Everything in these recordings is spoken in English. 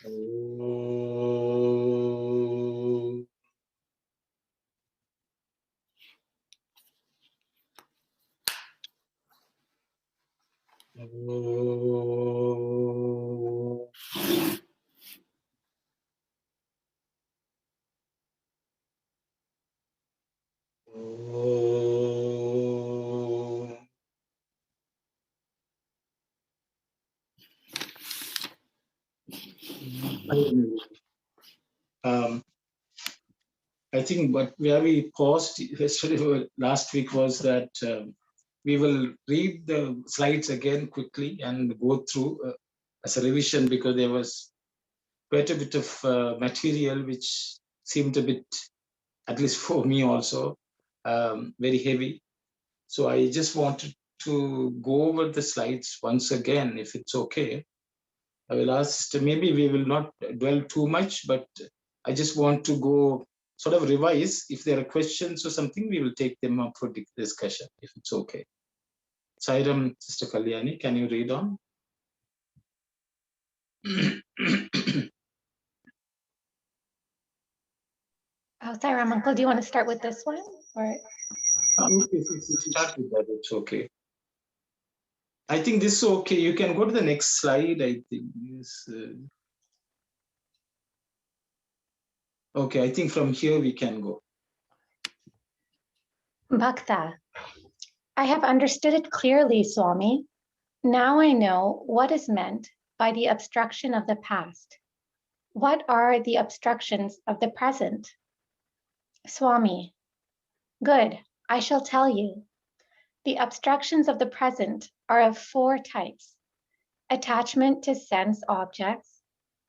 Om. Om. I think where we paused yesterday, last week, was that we will read the slides again quickly and go through as a revision, because there was quite a bit of material which seemed a bit, at least for me also, very heavy. So I just wanted to go over the slides once again, if it's okay. I will ask, maybe we will not dwell too much, but I just want to go sort of revise. If there are questions or something, we will take them up for discussion, if it's okay. Sairam, Sister Kalyani, can you read on? Oh, Sairam, Uncle, do you want to start with this one? Or Okay, start with that, it's okay. I think this is okay. You can go to the next slide, I think. Yes. Okay, I think from here we can go. Bhakta, I have understood it clearly, Swami. Now I know what is meant by the obstruction of the past. What are the obstructions of the present? Swami, good, I shall tell you. The obstructions of the present are of 4 types: attachment to sense objects,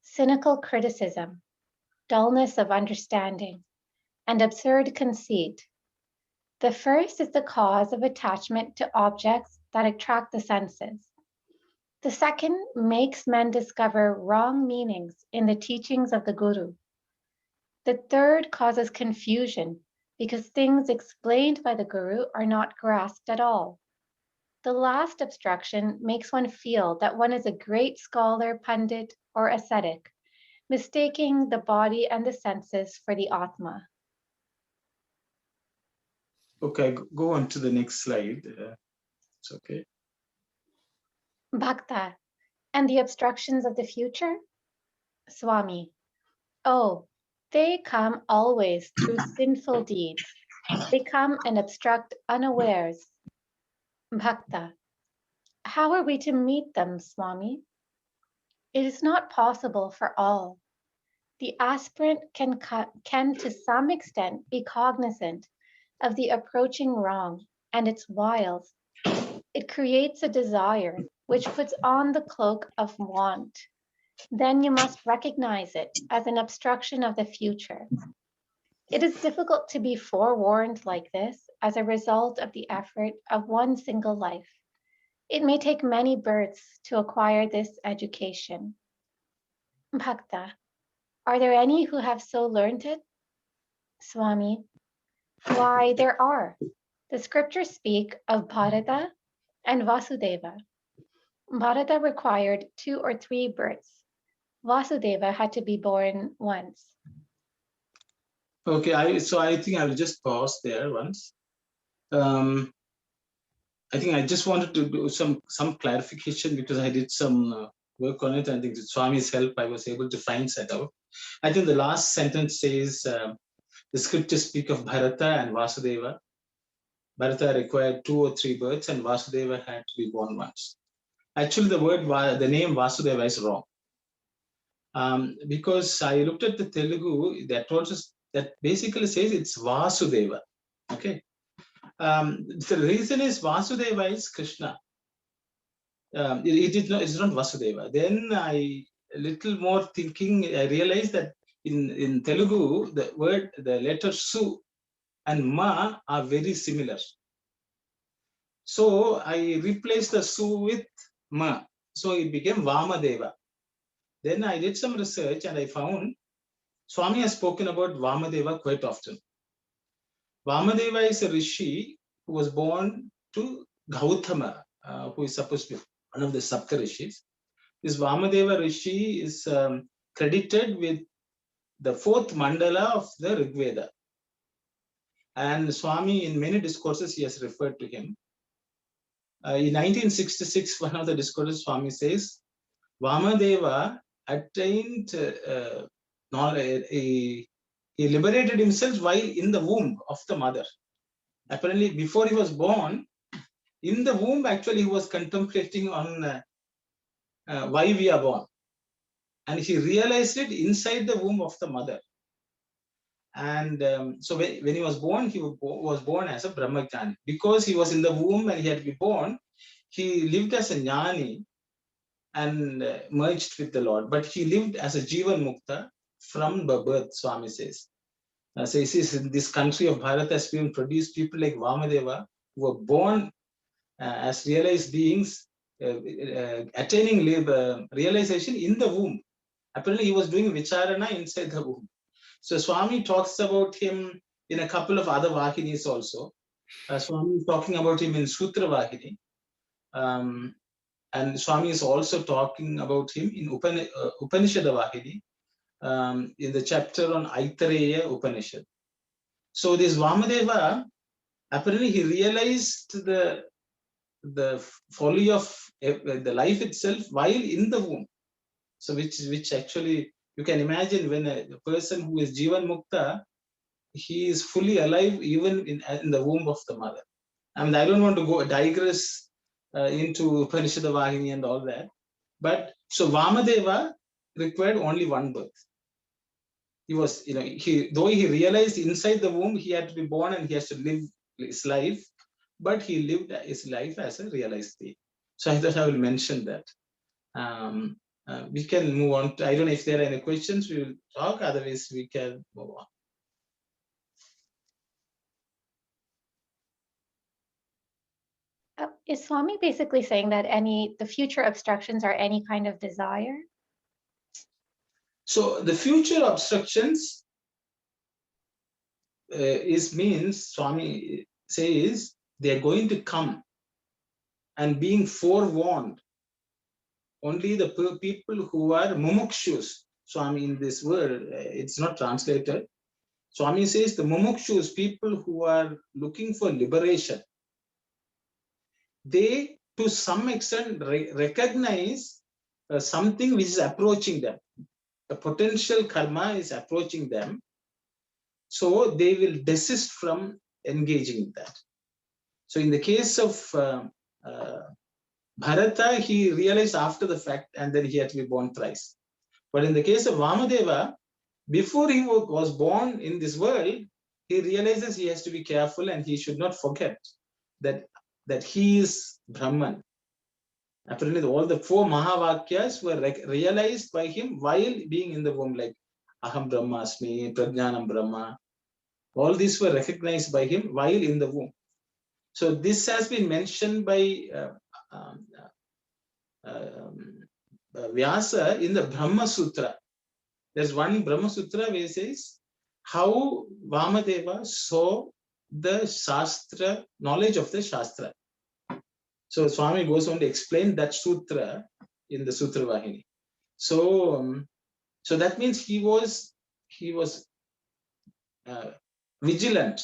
cynical criticism, dullness of understanding, and absurd conceit. The first is the cause of attachment to objects that attract the senses. The second makes men discover wrong meanings in the teachings of the Guru. The third causes confusion because things explained by the Guru are not grasped at all. The last obstruction makes one feel that one is a great scholar, pundit, or ascetic, mistaking the body and the senses for the Atma. Okay, go on to the next slide. It's okay. Bhakta, and the obstructions of the future? Swami, oh, they come always through sinful deeds. They come and obstruct unawares. Bhakta, how are we to meet them, Swami? It is not possible for all. The aspirant can to some extent be cognizant of the approaching wrong and its wiles. It creates a desire which puts on the cloak of want. Then you must recognize it as an obstruction of the future. It is difficult to be forewarned like this as a result of the effort of one single life. It may take many births to acquire this education. Bhakta, are there any who have so learned it? Swami, why, there are. The scriptures speak of Bharata and Vasudeva. Bharata required 2 or 3 births. Vasudeva had to be born once. Okay, so I think I will just pause there once. I think I just wanted to do some clarification, because I did some work on it. I think with Swami's help, I was able to find that out. I think the last sentence says, the scriptures speak of Bharata and Vasudeva. Bharata required 2 or 3 births, and Vasudeva had to be born once. Actually, the name Vasudeva is wrong. Because I looked at the Telugu, that basically says it's Vasudeva. Okay. The reason is Vasudeva is Krishna. It's not Vasudeva. Then a little more thinking, I realized that in Telugu, the letter Su and Ma are very similar. So I replaced the Su with Ma. So it became Vamadeva. Then I did some research and I found Swami has spoken about Vamadeva quite often. Vamadeva is a rishi who was born to Gautama, who is supposed to be one of the Sapta rishis. This Vamadeva rishi is credited with the fourth mandala of the Rig Veda. And Swami, in many discourses, he has referred to him. In 1966, one of the discourses, Swami says, Vamadeva attained knowledge. He liberated himself while in the womb of the mother. Apparently, before he was born, in the womb, actually, he was contemplating on why we are born. And he realized it inside the womb of the mother. And so when he was born, he was born as a Brahmajnani. Because he was in the womb and he had to be born, he lived as a Jnani and merged with the Lord. But he lived as a Jivan Mukta from birth, Swami says. So he says, in this country of Bharat has been produced people like Vamadeva who were born as realized beings, attaining realization in the womb. Apparently, he was doing vicharana inside the womb. So Swami talks about him in a couple of other Vahinis also. Swami is talking about him in Sutra Vahini. And Swami is also talking about him in Upanishad Vahini, in the chapter on Aitareya Upanishad. So this Vamadeva, apparently he realized the folly of the life itself while in the womb. So which actually, you can imagine when a person who is Jivan Mukta, he is fully alive even in the womb of the mother. I mean, I don't want to digress into Upanishad Vahini and all that. But so Vamadeva required only one birth. He was, though he realized inside the womb he had to be born and he has to live his life, but he lived his life as a realized being. So I thought I will mention that. We can move on. I don't know if there are any questions. We will talk. Otherwise, we can move on. Is Swami basically saying that the future obstructions are any kind of desire? So the future obstructions means Swami says they are going to come, and being forewarned. Only the people who are mumukshus. Swami, in this word, it's not translated. Swami says the mumukshus, people who are looking for liberation, they to some extent recognize something which is approaching them. The potential karma is approaching them. So they will desist from engaging in that. So in the case of Bharata, he realized after the fact, and then he had to be born thrice. But in the case of Vamadeva, before he was born in this world, he realizes he has to be careful and he should not forget that he is Brahman. Apparently, all the 4 Mahavakyas were realized by him while being in the womb, like Aham Brahmasmi, Prajnanam Brahma. All these were recognized by him while in the womb. So this has been mentioned by Vyasa in the Brahma Sutra. There's one Brahma Sutra where it says how Vamadeva saw the Shastra, knowledge of the Shastra. So Swami goes on to explain that sutra in the Sutra Vahini. So that means he was vigilant.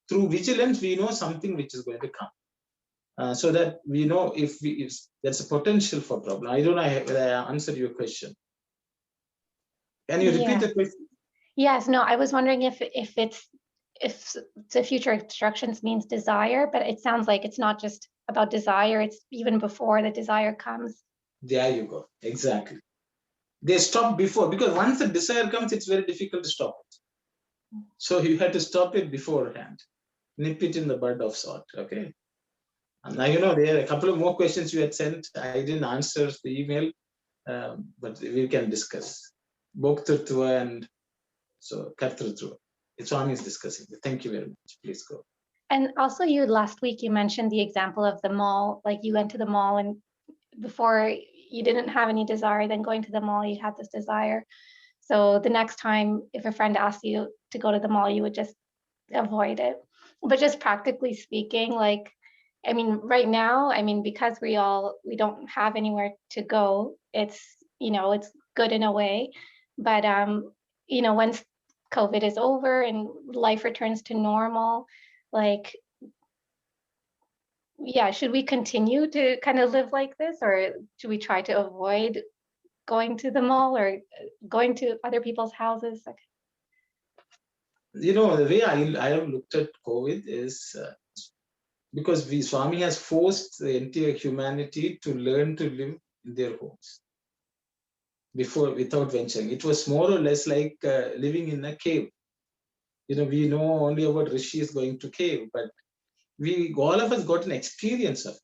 Through vigilance, we know something which is going to come. So that we know if there's a potential for problem. I don't know whether I answered your question. Can you repeat the question? Yes, no, I was wondering if the future obstructions means desire, but it sounds like it's not just about desire, it's even before the desire comes. There you go. Exactly. They stop before, because once the desire comes, it's very difficult to stop it. So you have to stop it beforehand. Nip it in the bud of salt. Okay. And now, there are a couple of more questions you had sent. I didn't answer the email, but we can discuss. Bhoktrutva and so Kartrutva. Swami is discussing. Thank you very much. Please go. And also last week you mentioned the example of the mall, like you went to the mall and before you didn't have any desire, then going to the mall, you had this desire. So the next time if a friend asked you to go to the mall, you would just avoid it. But just practically speaking, right now, because we don't have anywhere to go, it's good in a way. But once COVID is over and life returns to normal, like, yeah, should we continue to kind of live like this, or should we try to avoid going to the mall or going to other people's houses? The way I have looked at COVID is because Swami has forced the entire humanity to learn to live in their homes without venturing. It was more or less like living in a cave. We know only about rishis going to cave, but all of us got an experience of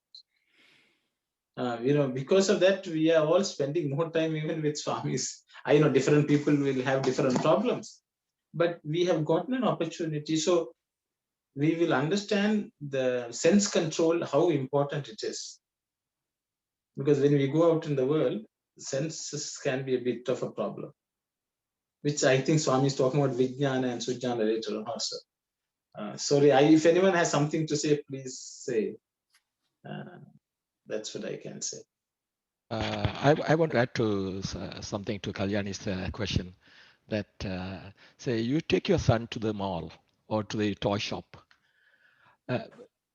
it. Because of that, we are all spending more time even with Swamis. I know different people will have different problems, but we have gotten an opportunity. So we will understand the sense control, how important it is. Because when we go out in the world, senses can be a bit of a problem, which I think Swami is talking about Vijnana and Sujnana later on also. Sorry, if anyone has something to say, please say. That's what I can say. I want to add to something to Kalyani's question. That say you take your son to the mall or to the toy shop.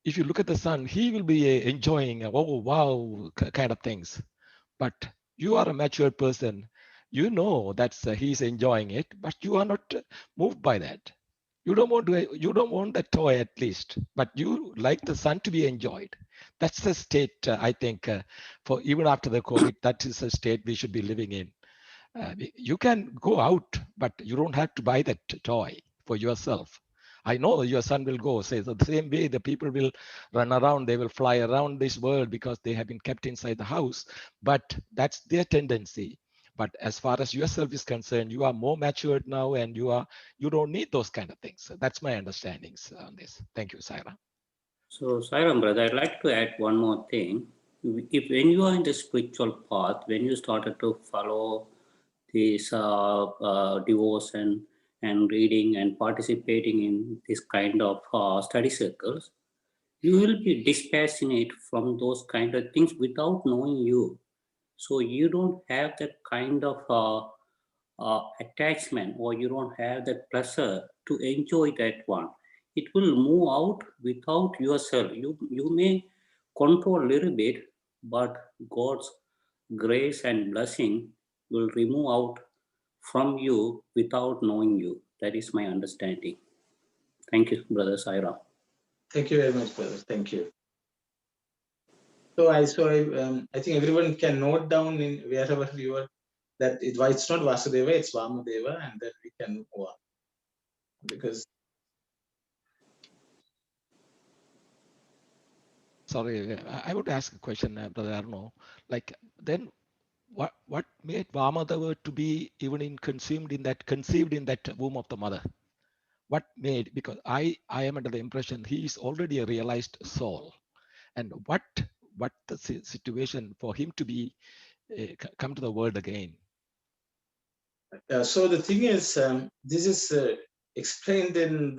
If you look at the son, he will be enjoying, oh wow, kind of things. But you are a mature person. You know that he's enjoying it, but you are not moved by that. You don't want that toy at least, but you like the son to be enjoyed. That's the state, I think, for even after the COVID, that is a state we should be living in. You can go out, but you don't have to buy that toy for yourself. I know your son will go, say the same way the people will run around, they will fly around this world because they have been kept inside the house, but that's their tendency. But as far as yourself is concerned, you are more matured now and you don't need those kind of things. That's my understandings on this. Thank you, Saira. So, Sairam brother, I'd like to add one more thing. If when you are in the spiritual path, when you started to follow this devotion and reading and participating in this kind of study circles, you will be dispassionate from those kind of things without knowing you. So you don't have that kind of attachment, or you don't have that pleasure to enjoy that one. It will move out without yourself. You may control a little bit, but God's grace and blessing will remove out from you without knowing you. That is my understanding. Thank you, Brother Saira. Thank you very much, brother. Thank you. So I think everyone can note down in wherever you are that it's not Vasudeva, it's Vamadeva, and then we can move on. Because Sorry, I would ask a question, Brother Arno. Like then, what made Vamadeva to be even conceived in that womb of the mother? What made, because I am under the impression he is already a realized soul, and what the situation for him to be come to the world again? so the thing is, this is explained in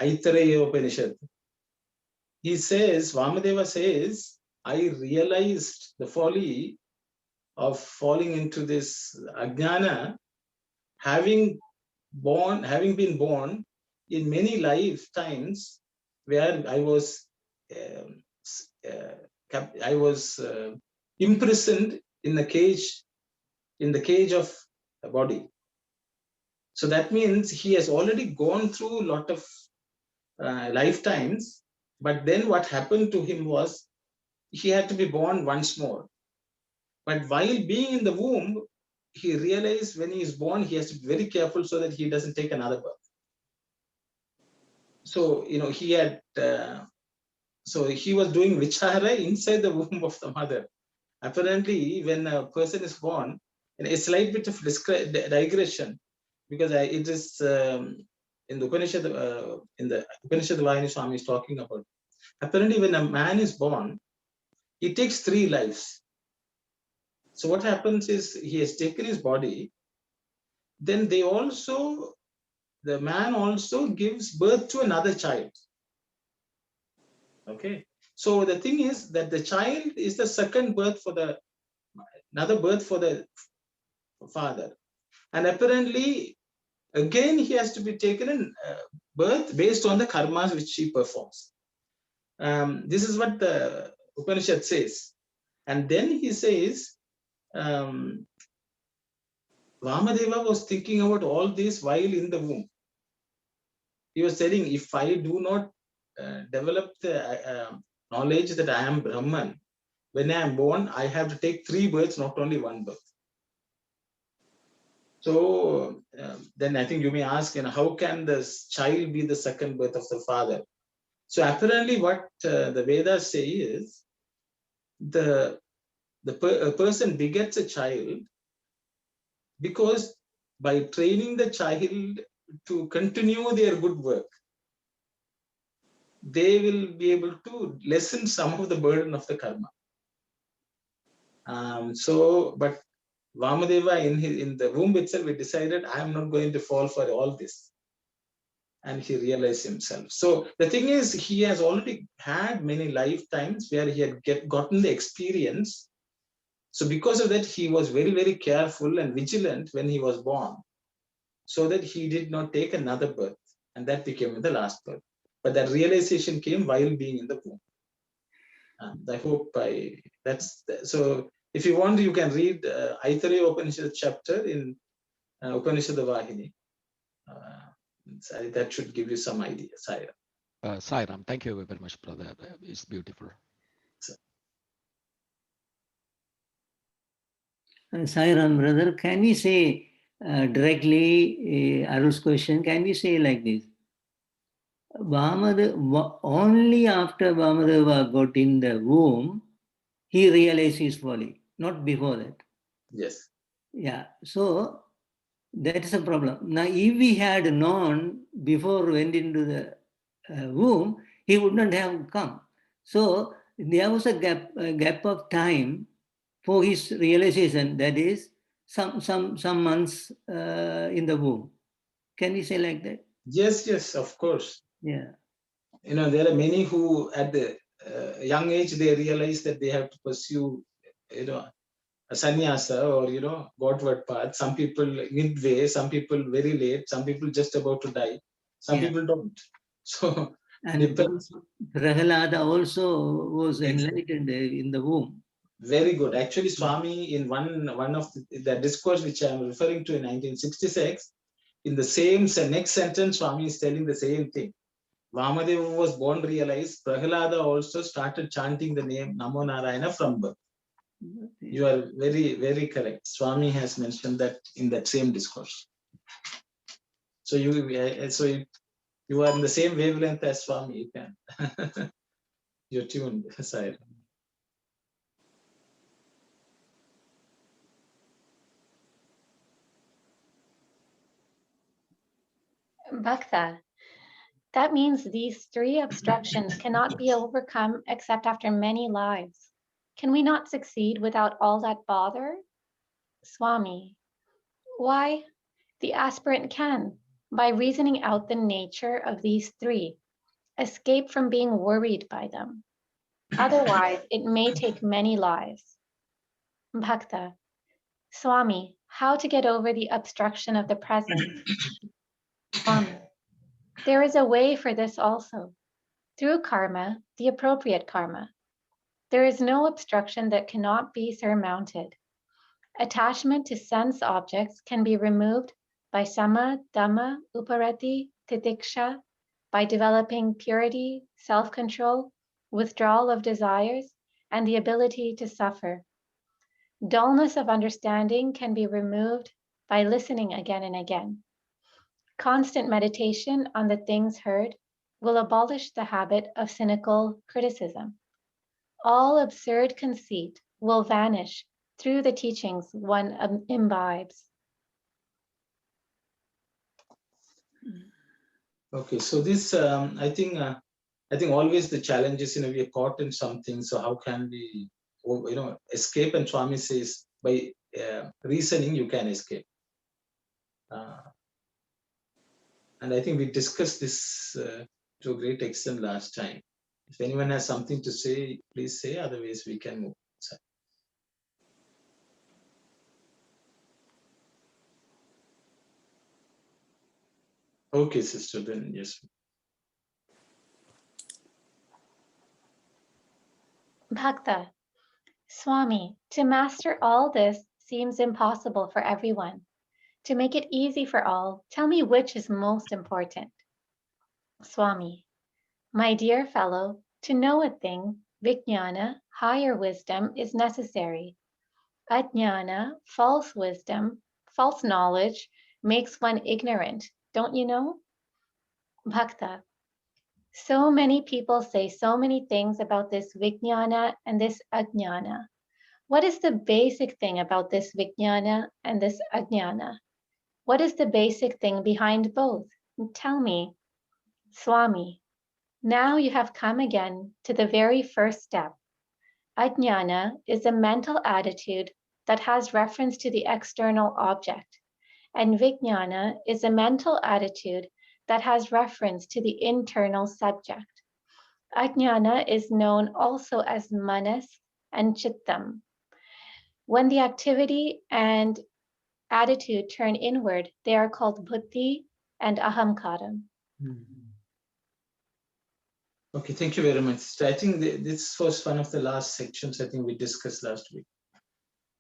Aitareya Upanishad. He says, Vamadeva says, I realized the folly of falling into this ajnana, having been born in many lifetimes where I was imprisoned in the cage of a body. So that means he has already gone through a lot of lifetimes, but then what happened to him was he had to be born once more. But while being in the womb, he realized when he is born, he has to be very careful so that he doesn't take another birth. So, he had, so he was doing vichara inside the womb of the mother. Apparently, when a person is born, and a slight bit of digression, because it is in the Upanishad, Vaini Swami is talking about. Apparently, when a man is born, he takes 3 lives. So what happens is he has taken his body, then the man also gives birth to another child. Okay. So the thing is that the child is the second birth for the another birth for the father. And apparently, again, he has to be taken in birth based on the karmas which he performs. This is what the Upanishad says. And then he says, Vamadeva was thinking about all this while in the womb. He was saying, if I do not develop the knowledge that I am Brahman, when I am born, I have to take 3 births, not only 1 birth. So then I think you may ask, how can this child be the second birth of the father? So apparently what the Vedas say is, a person begets a child because by training the child to continue their good work, they will be able to lessen some of the burden of the karma. But Vamadeva in the womb itself, he decided, I am not going to fall for all this. And he realized himself. So the thing is, he has already had many lifetimes where he had gotten the experience. So because of that, he was very, very careful and vigilant when he was born, so that he did not take another birth. And that became the last birth. But that realization came while being in the womb. And I hope so if you want, you can read Aitareya Upanishad chapter in Upanishad Vahini. That should give you some idea. Sairam, thank you very much, brother. It's beautiful. Sairam, brother, can we say directly Arul's question? Can we say like this? Only after Vamadeva got in the womb, he realized his folly, not before that. Yes. Yeah, so that is a problem. Now, if we had known before went into the womb, he would not have come. So there was a gap of time for his realization, that is some months in the womb. Can we say like that? Yes, of course. Yeah. There are many who at the young age, they realize that they have to pursue, a sannyasa or, Godward path. Some people midway, some people very late, some people just about to die, some people don't. So, and depends. Prahalada also was enlightened in the womb. Very good. Actually, Swami, in one of the discourse which I am referring to in 1966, in the same next sentence, Swami is telling the same thing. Vamadeva was born realized. Prahalada also started chanting the name Namo Narayana from birth. You are very, very correct. Swami has mentioned that in that same discourse. So you are in the same wavelength as Swami. You can. You're tuned, Sai. Bhakta, that means these 3 obstructions cannot be overcome except after many lives. Can we not succeed without all that bother? Swami, why? The aspirant can, by reasoning out the nature of these 3, escape from being worried by them. Otherwise, it may take many lives. Bhakta, Swami, how to get over the obstruction of the present? Swami, there is a way for this also. Through karma, the appropriate karma. There is no obstruction that cannot be surmounted. Attachment to sense objects can be removed by sama, dhamma, uparati, titiksha, by developing purity, self-control, withdrawal of desires, and the ability to suffer. Dullness of understanding can be removed by listening again and again. Constant meditation on the things heard will abolish the habit of cynical criticism. All absurd conceit will vanish through the teachings one imbibes. Okay, so this I think always the challenge is we are caught in something. So how can we escape? And Swami says by reasoning you can escape. And I think we discussed this to a great extent last time. If anyone has something to say, please say. Otherwise, we can move. Okay, sister, then yes. Bhakta, Swami, to master all this seems impossible for everyone. To make it easy for all, tell me which is most important. Swami, my dear fellow, to know a thing, vijnana, higher wisdom, is necessary. Ajnana, false wisdom, false knowledge, makes one ignorant. Don't you know? Bhakta, so many people say so many things about this vijnana and this ajnana. What is the basic thing about this vijnana and this ajnana? What is the basic thing behind both? Tell me. Swami, now you have come again to the very first step. Ajnana is a mental attitude that has reference to the external object, and vijnana is a mental attitude that has reference to the internal subject. Ajnana is known also as manas and chittam. When the activity and attitude turn inward, they are called buddhi and ahamkaram. Okay, thank you very much. I think this was one of the last sections I think we discussed last week.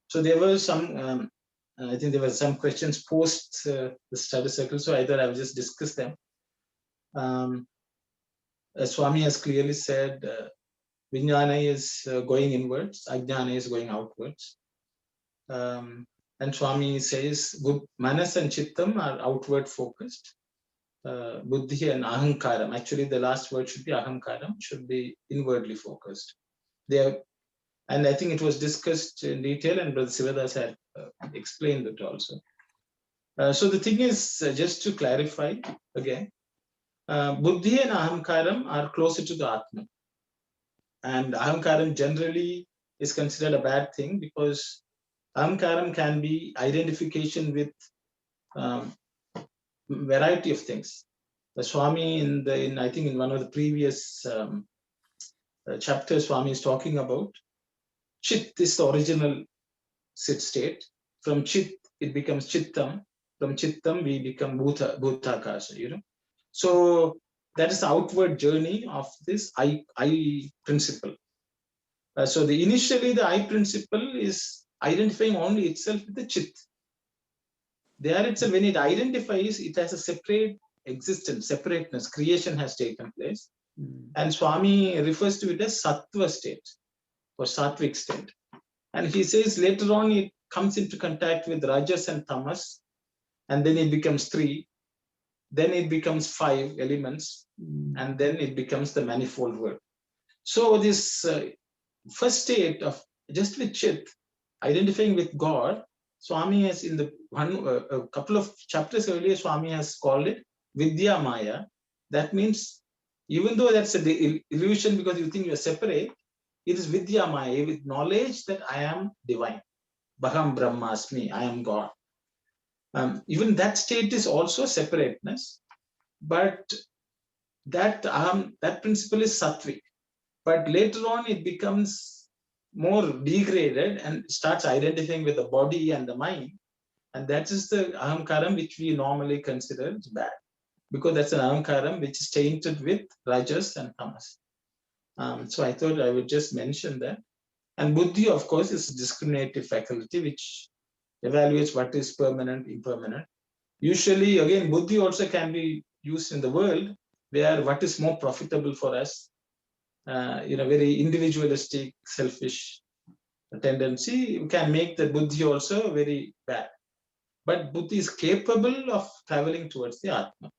So there were some, I think there were some questions post the study circle, so I thought I would just discuss them. As Swami has clearly said, Vijnana is going inwards, Ajnana is going outwards. And Swami says, good manas and chittam are outward focused. Buddhi and ahankaram, actually the last word should be ahankaram, should be inwardly focused. They are, and I think it was discussed in detail, and Brother Sivadas had explained it also. So the thing is, just to clarify again, Buddhi and ahankaram are closer to the Atma. And ahankaram generally is considered a bad thing because ahankaram can be identification with variety of things. The Swami in I think in one of the previous chapters, Swami is talking about Chit is the original sit state. From Chit, it becomes Chittam. From Chittam, we become Bhutakasha, you know. So that is the outward journey of this I principle. So initially the I principle is identifying only itself with the Chit. There itself, when it identifies, it has a separate existence, separateness, creation has taken place. And Swami refers to it as Sattva state or Sattvic state. And he says later on it comes into contact with Rajas and Tamas, and then it becomes 3, then it becomes 5 elements, and then it becomes the manifold world. So this first state of just with Chit, identifying with God, Swami has in the a couple of chapters earlier, Swami has called it Vidya Maya. That means even though that's an illusion because you think you're separate, it is Vidya Maya, with knowledge that I am divine. Baham Brahmasmi, I am God. Even that state is also separateness, but that principle is sattvic. But later on, it becomes more degraded and starts identifying with the body and the mind. And that is the ahamkaram which we normally consider as bad, because that's an ahamkaram which is tainted with rajas and tamas. So I thought I would just mention that. And buddhi, of course, is a discriminative faculty which evaluates what is permanent, impermanent. Usually, again, buddhi also can be used in the world where what is more profitable for us, very individualistic, selfish tendency can make the buddhi also very bad. But buddhi is capable of traveling towards the Atma.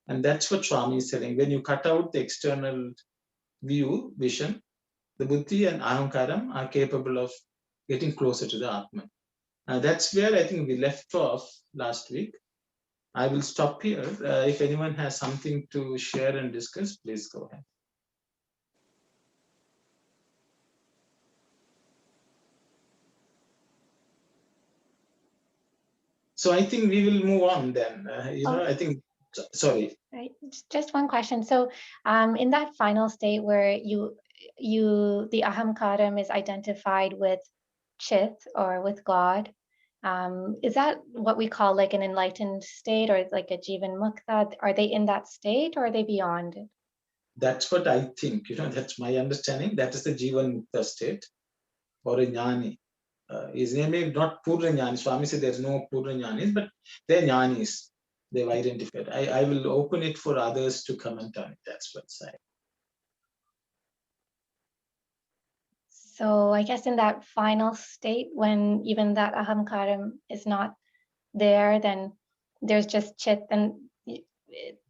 And that's what Swami is saying. When you cut out the external vision, the buddhi and ahamkaram are capable of getting closer to the Atma. That's where I think we left off last week. I will stop here. If anyone has something to share and discuss, please go ahead. So I think we will move on then. I think, sorry. Right. Just one question. So in that final state where the ahamkaram is identified with Chit or with God, Is that what we call like an enlightened state, or like a Jivan Mukta? Are they in that state, or are they beyond it? That's what I think, that's my understanding. That is the Jivan Mukta state, or a Jnani. His name is not Purna Jnani. Swami said there's no Purna Jnanis, but they're Jnanis. They've identified. I will open it for others to comment on it. That's what's I. So I guess in that final state, when even that ahamkaram is not there, then there's just chit, and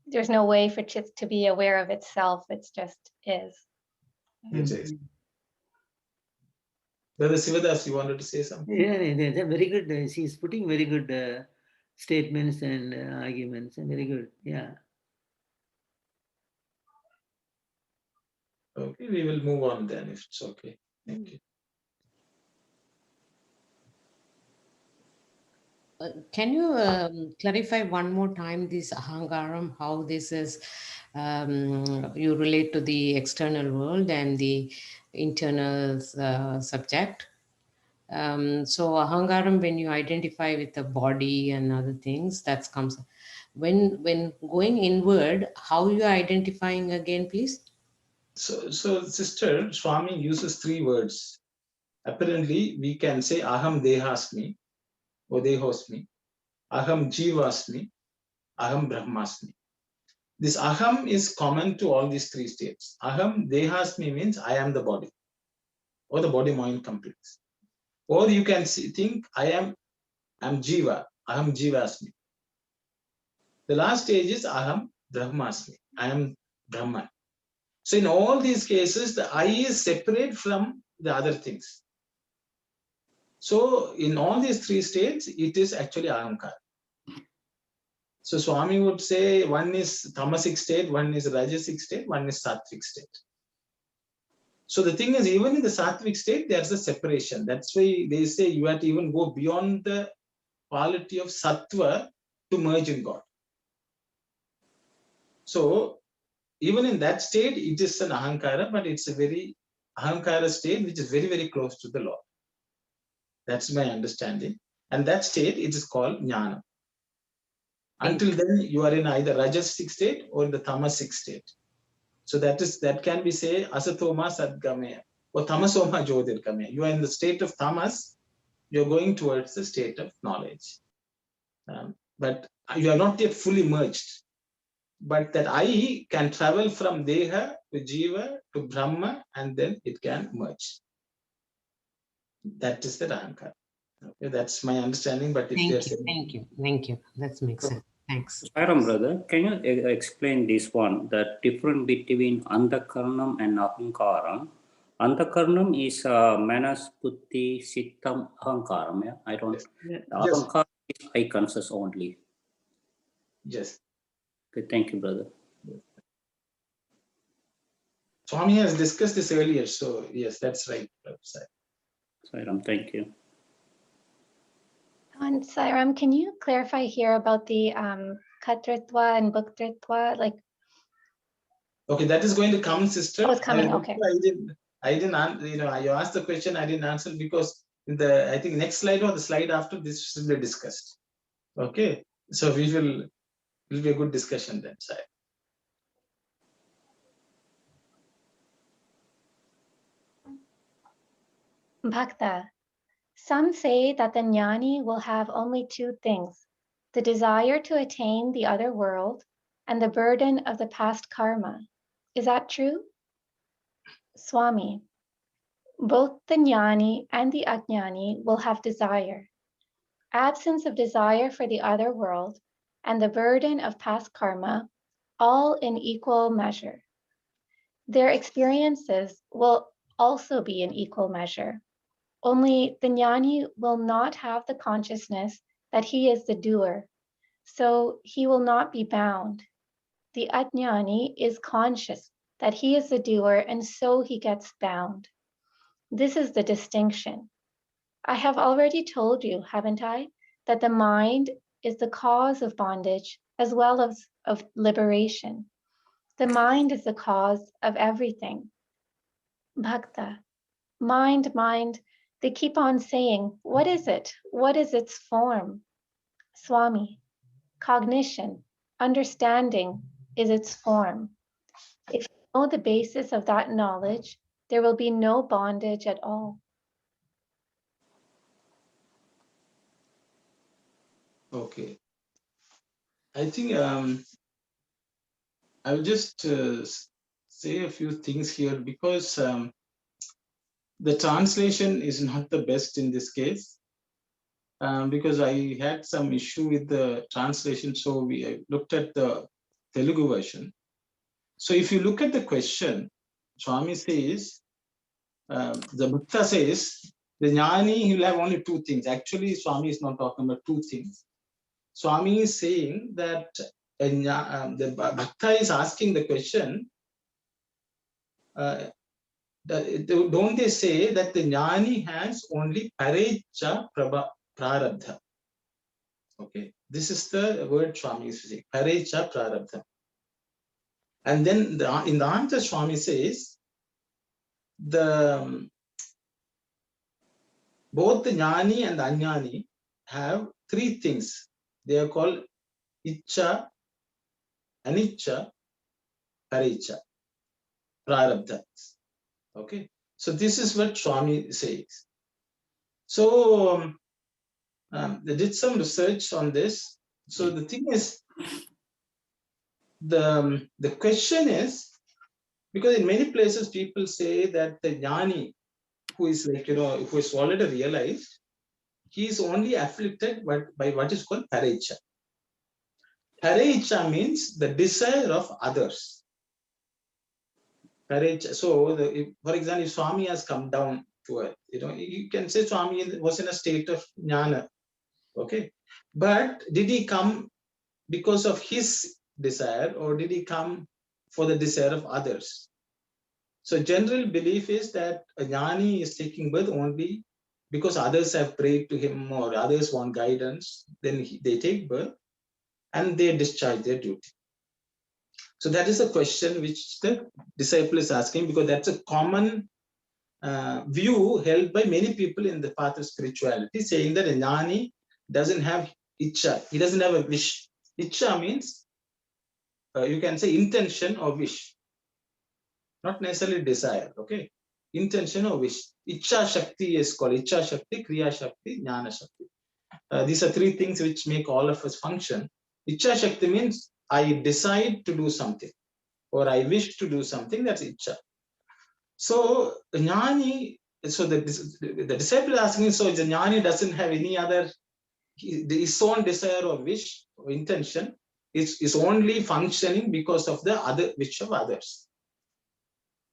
there's no way for chit to be aware of itself. It's just is. It is. Brother Sivadas, you wanted to say something? Yeah, they're very good. She's putting very good statements and arguments, and very good. Yeah. Okay, we will move on then if it's okay. Thank you. Can you clarify one more time this ahankaram, how this is, you relate to the external world and the internal subject? So ahankaram, when you identify with the body and other things, that comes. When going inward, how you are identifying again, please? So Sister, Swami uses 3 words. Apparently, we can say aham dehasmi or dehosmi, aham jivasmi, aham brahmasmi. This aham is common to all these 3 states. Aham dehasmi means I am the body, or the body-mind complex. Or you can think I am jiva, aham jivasmi. The last stage is aham brahmasmi, I am Brahman. So in all these cases, the I is separate from the other things. So in all these 3 states, it is actually ahamkara. So Swami would say one is tamasic state, one is rajasic state, one is sattvic state. So the thing is, even in the sattvic state, there's a separation. That's why they say you have to even go beyond the quality of sattva to merge in God. So even in that state, it is an ahankara, but it's a very ahankara state which is very, very close to the Lord. That's my understanding. And that state, it is called jnana. Until then, you are in either rajasic state or in the tamasic state. So that can be say asatoma sadgamaya or tamasoma jyotirgamaya. You are in the state of tamas, you're going towards the state of knowledge. But you are not yet fully merged. But that I can travel from deha to jiva to brahma, and then it can merge. That is the ahankara. Okay, that's my understanding. But if there's thank you. That makes sense. Thanks. Sairam brother, can you explain this one, the difference between Andhakaranam and Ahankaram? Andhakaranam is Manas, Buddhi, Sittam, Ahankaram. Yeah? I don't. Yes. Ahankaram is I conscious only. Yes. Okay, thank you, brother. Swami has discussed this earlier, so yes, that's right. Sairam, thank you. And Sairam, can you clarify here about the Katritva and Bhuktritva? Like, okay, that is going to come, sister. Oh, it's coming. Okay. I didn't, you asked the question, I didn't answer because in the, I think next slide or the slide after this will be discussed. Okay, so it will be a good discussion then, sir. Bhakta. Some say that the jnani will have only 2 things, the desire to attain the other world and the burden of the past karma. Is that true? Swami. Both the jnani and the ajnani will have desire. Absence of desire for the other world and the burden of past karma, all in equal measure. Their experiences will also be in equal measure. Only the jnani will not have the consciousness that he is the doer, so he will not be bound. The ajnani is conscious that he is the doer, and so he gets bound. This is the distinction. I have already told you, haven't I, that the mind is the cause of bondage as well as of liberation. The mind is the cause of everything. Bhakta. Mind, They keep on saying, what is it? What is its form? Swami, cognition, understanding is its form. If you know the basis of that knowledge, there will be no bondage at all. Okay. I think I will just say a few things here, because the translation is not the best in this case, because I had some issue with the translation. So I looked at the Telugu version. So if you look at the question, Swami says, the Bhakta says, the Jnani, he will have only two things. Actually, Swami is not talking about two things. Swami is saying that the Bhakta is asking the question, don't they say that the Jnani has only parecha prarabdha? Okay, this is the word Swami is using, parecha prarabdha. And then in the answer, Swami says, both the Jnani and the Ajnani have three things. They are called Icha, Anicca, Parecha, Prarabdha. Okay, so this is what Swami says. So they did some research on this. So the thing is, the question is, because in many places people say that the Jnani, who is like, who is already realized, he is only afflicted by what is called parecha. Parecha means the desire of others. Parecha. So, for example, if Swami has come down to earth, you can say Swami was in a state of jnana. Okay, but did he come because of his desire, or did he come for the desire of others? So general belief is that a jnani is taking birth only because others have prayed to him or others want guidance. Then they take birth and they discharge their duty. So that is a question which the disciple is asking, because that's a common view held by many people in the path of spirituality, saying that a jnani doesn't have icha, he doesn't have a wish. Icha means you can say intention or wish, not necessarily desire. Okay, intention or wish. Icha Shakti is called Icha Shakti, Kriya Shakti, Jnana Shakti. These are three things which make all of us function. Icha Shakti means I decide to do something, or I wish to do something. That's Icha. So Jnani, so the disciple is asking, so the Jnani doesn't have any other, his own desire or wish or intention is only functioning because of the other wish of others.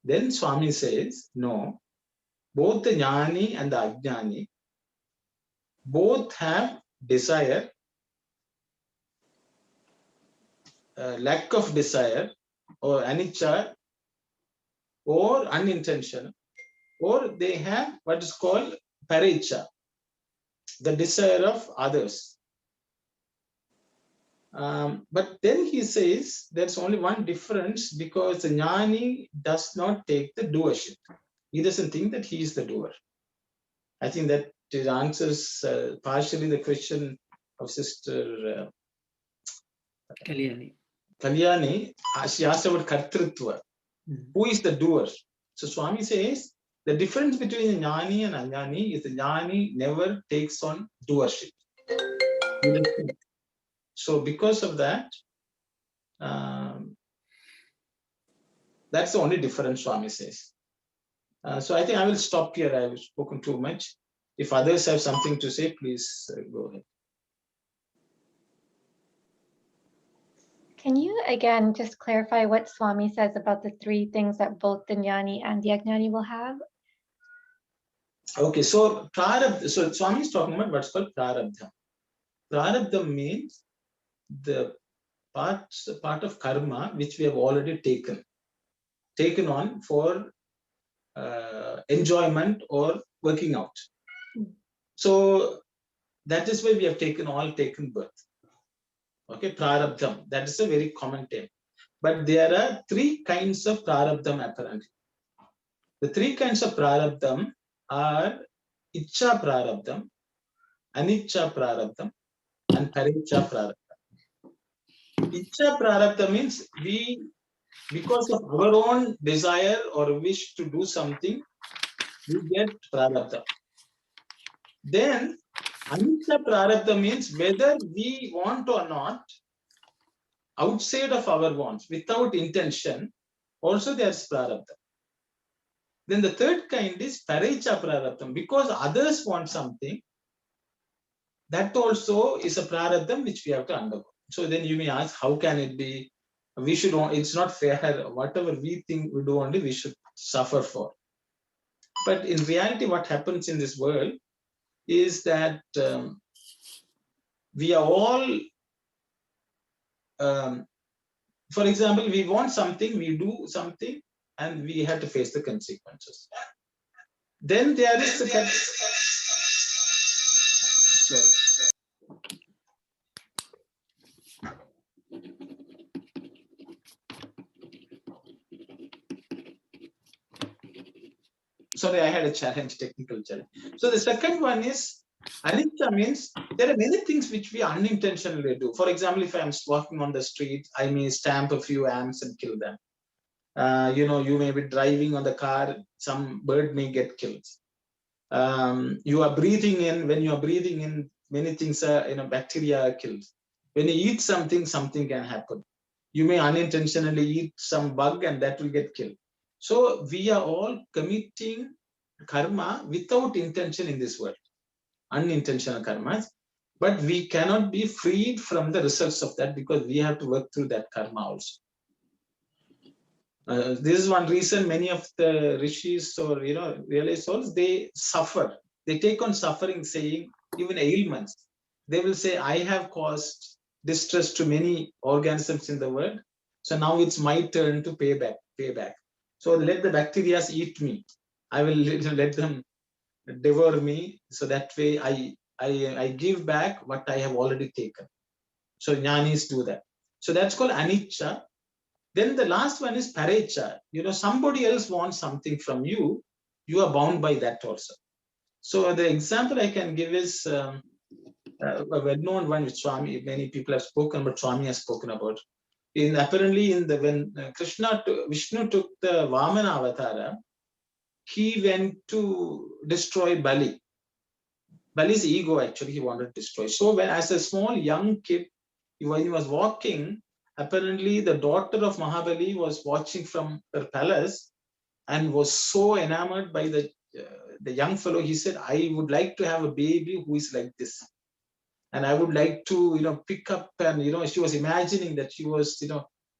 Then Swami says, no, both the Jnani and the Ajnani both have desire, lack of desire, or anicca, or unintentional, or they have what is called parecha, the desire of others. But then he says there's only one difference, because the jnani does not take the doership. He doesn't think that he is the doer. I think that it answers partially the question of Sister Kalyani. Kalyani. She asked about kartrutva. Who is the doer? So Swami says the difference between jnani and ajnani is the jnani never takes on doership. So because of that, that's the only difference Swami says. So I think I will stop here. I've spoken too much. If others have something to say, please go ahead. Can you again just clarify what Swami says about the three things that both the jnani and the ajnani will have? Okay, so prarabdha. So Swami is talking about what's called prarabdha. Prarabdha means the part of karma which we have already taken on for enjoyment or working out. So that is why we have taken birth. Okay, prarabdham. That is a very common term. But there are three kinds of prarabdham apparently. The three kinds of prarabdham are Icha Prarabdham, Anicca Prarabdham, and Parecha Prarabdham. Icha Prarabdham means we, because of our own desire or wish to do something, we get Prarabdham. Then Anicca Prarabdham means whether we want or not, outside of our wants, without intention, also there's Prarabdham. Then the third kind is Parecha Prarabdham, because others want something, that also is a Prarabdham which we have to undergo. So then you may ask, how can it be? We should, it's not fair, whatever we think we do only, we should suffer for. But in reality, what happens in this world is that we are all, for example, we want something, we do something, and we have to face the consequences. Then there is the sorry, I had a challenge, technical challenge. So the second one is Anicca means there are many things which we unintentionally do. For example, if I'm walking on the street, I may stamp a few ants and kill them. You may be driving on the car, some bird may get killed. You are breathing in, when you are breathing in, many things are, bacteria are killed. When you eat something, something can happen. You may unintentionally eat some bug and that will get killed. So we are all committing karma without intention in this world, unintentional karmas, but we cannot be freed from the results of that because we have to work through that karma also. This is one reason many of the rishis or realized souls, they suffer. They take on suffering, saying even ailments. They will say, I have caused distress to many organisms in the world. So now it's my turn to pay back. So let the bacteria eat me. I will let them devour me. So that way I give back what I have already taken. So jnanis do that. So that's called anicca. Then the last one is parecha. Somebody else wants something from you. You are bound by that also. So the example I can give is a well-known one which Swami, many people have spoken, but Swami has spoken about. Apparently, when Vishnu took the Vamana Avatara, he went to destroy Bali. Bali's ego, actually, he wanted to destroy. So as a small young kid, when he was walking, apparently the daughter of Mahabali was watching from her palace and was so enamored by the young fellow. He said, I would like to have a baby who is like this. And I would like to, pick up and, she was imagining that she was,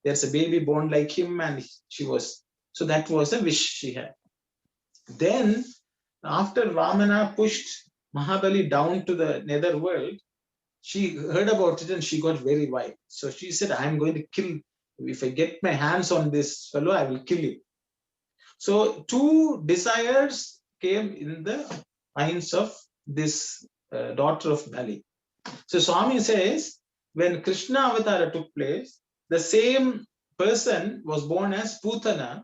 there's a baby born like him and she was, so that was a wish she had. Then after Vamana pushed Mahabali down to the nether world, she heard about it and she got very wild. So she said, I'm going to kill, if I get my hands on this fellow, I will kill him. So two desires came in the minds of this daughter of Bali. So Swami says, when Krishna Avatara took place, the same person was born as Putana.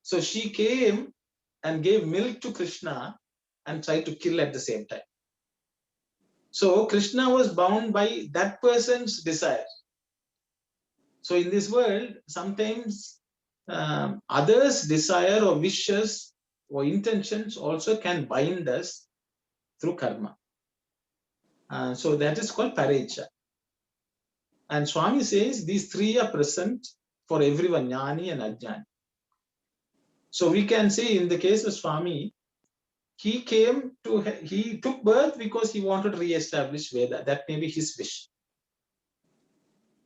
So she came and gave milk to Krishna and tried to kill at the same time. So Krishna was bound by that person's desire. So in this world, sometimes others' desire or wishes or intentions also can bind us through karma. So that is called parecha. And Swami says these three are present for everyone, jnani and ajnani. So we can say in the case of Swami, he took birth because he wanted to re-establish Veda. That may be his wish.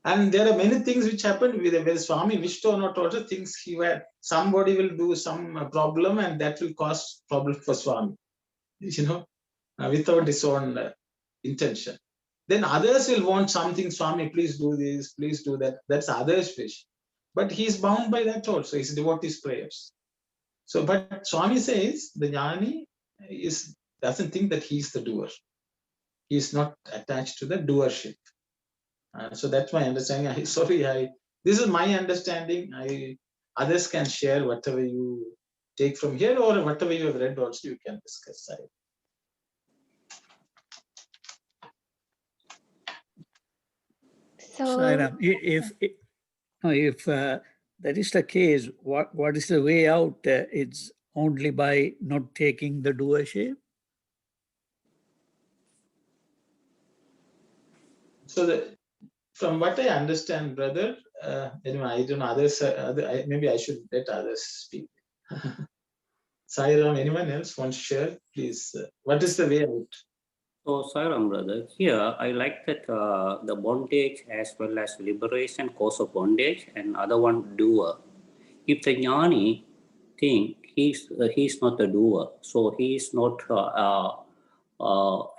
And there are many things which happened whether Swami wished or not, also things somebody will do some problem and that will cause problem for Swami, without his own intention. Then others will want something, Swami, please do this, please do that. That's others' wish. But he is bound by that also, his devotees' prayers. So, but Swami says the jnani doesn't think that he is the doer. He is not attached to the doership. So that's my understanding. This is my understanding. Others can share whatever you take from here or whatever you have read also you can discuss. So Sairam, if that is the case, what is the way out? It's only by not taking the doer shape? So from what I understand, brother, anyway, I don't know others. Maybe I should let others speak. Sairam, anyone else wants to share? Please. What is the way out? So, Sairam, brother, here I like that the bondage as well as liberation, cause of bondage, and other one doer. If the jnani think he's not the doer, so he is not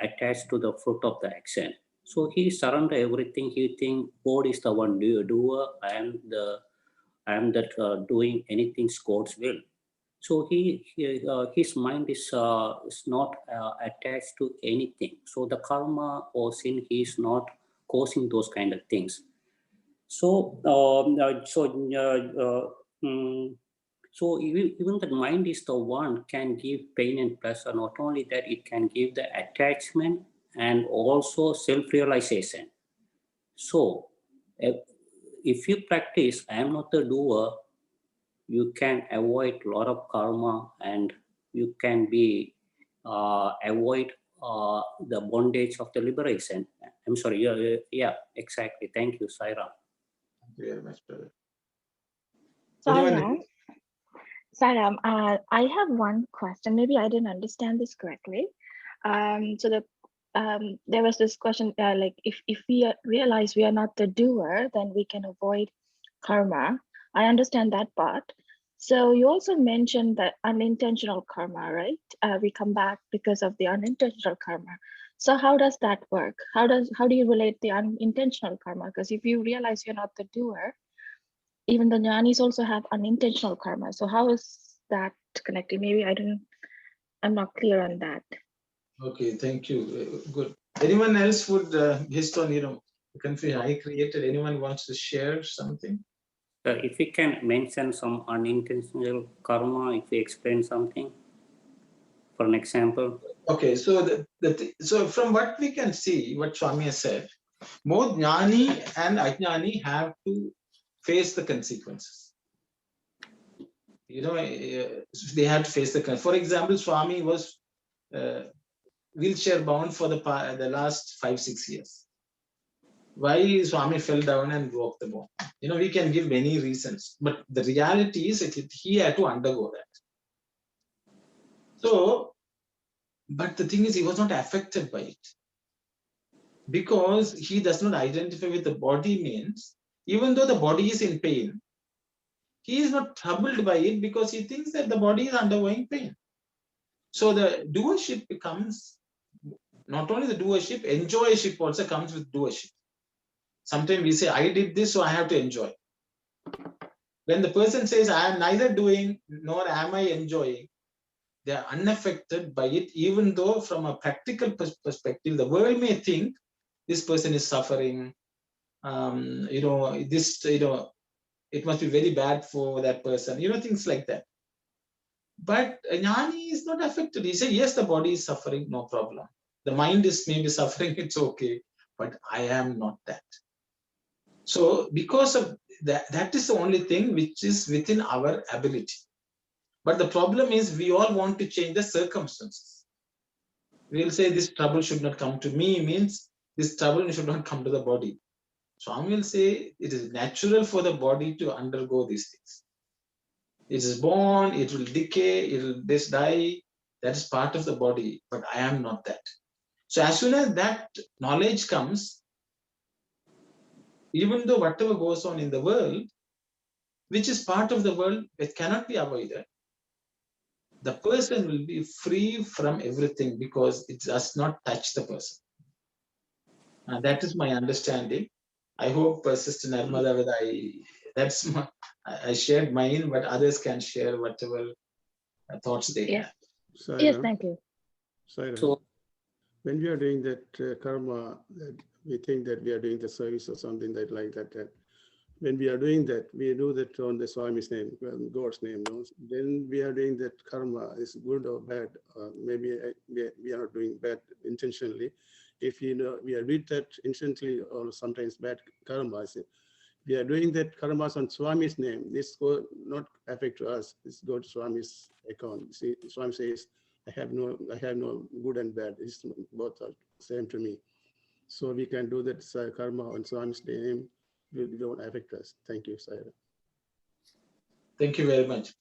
attached to the fruit of the action. So he surrender everything. He think God is the one doer. I am that doing anything God's will. So his mind is not attached to anything. So the karma or sin, he is not causing those kind of things. So so even the mind is the one can give pain and pleasure. Not only that, it can give the attachment and also self-realization. So if you practice, I am not the doer, you can avoid a lot of karma and you can be avoid the bondage of the liberation. I'm sorry. Yeah, exactly. Thank you, Saira. Thank you very much, brother. Anyone Saram, I have one question. Maybe I didn't understand this correctly. There was this question, like if we realize we are not the doer, then we can avoid karma. I understand that part. So you also mentioned that unintentional karma, right? We come back because of the unintentional karma. So how does that work? How do you relate the unintentional karma? Because if you realize you're not the doer, even the jnanis also have unintentional karma. So how is that connected? Maybe I'm not clear on that. Okay, thank you. Good. Anyone else would, based on, the country I created, anyone wants to share something? If we can mention some unintentional karma, if we explain something, for an example. Okay, so so from what we can see, what Swami has said, both jnani and ajnani have to face the consequences. They have to face the consequences. For example, Swami was wheelchair bound for the last 5-6 years. Why Swami fell down and broke the bone? We can give many reasons, but the reality is he had to undergo that. So, but the thing is, he was not affected by it because he does not identify with the body. Means even though the body is in pain, he is not troubled by it because he thinks that the body is undergoing pain. So the doership becomes not only the doership, enjoyship also comes with doership. Sometimes we say, I did this, so I have to enjoy. When the person says, I am neither doing nor am I enjoying, they are unaffected by it, even though from a practical perspective, the world may think this person is suffering. It must be very bad for that person, things like that. But Jnani is not affected. He said, yes, the body is suffering, no problem. The mind is maybe suffering, it's okay, but I am not that. So because of that is the only thing which is within our ability. But the problem is we all want to change the circumstances. We'll say this trouble should not come to me, means this trouble should not come to the body. Swami will say it is natural for the body to undergo these things. It is born, it will decay, it will die. That is part of the body, but I am not that. So as soon as that knowledge comes, even though whatever goes on in the world, which is part of the world, it cannot be avoided, the person will be free from everything because it does not touch the person. And that is my understanding. I hope Sister Narmada, I shared mine, but others can share whatever thoughts they have. Yes, thank you. So when we are doing that karma, we think that we are doing the service or something like that. When we are doing that, we do that on the Swami's name, God's name. No? Then we are doing that karma is good or bad. Maybe we are not doing bad intentionally. if you know we are read that instantly or sometimes bad karmas, we are doing that karmas on Swami's name. This will not affect to us. This go to Swami's account. See, Swami says, I have no good and bad. It's both are same to me. So we can do that karma on Swami's name. It don't affect us. Thank you, Saira. Thank you very much.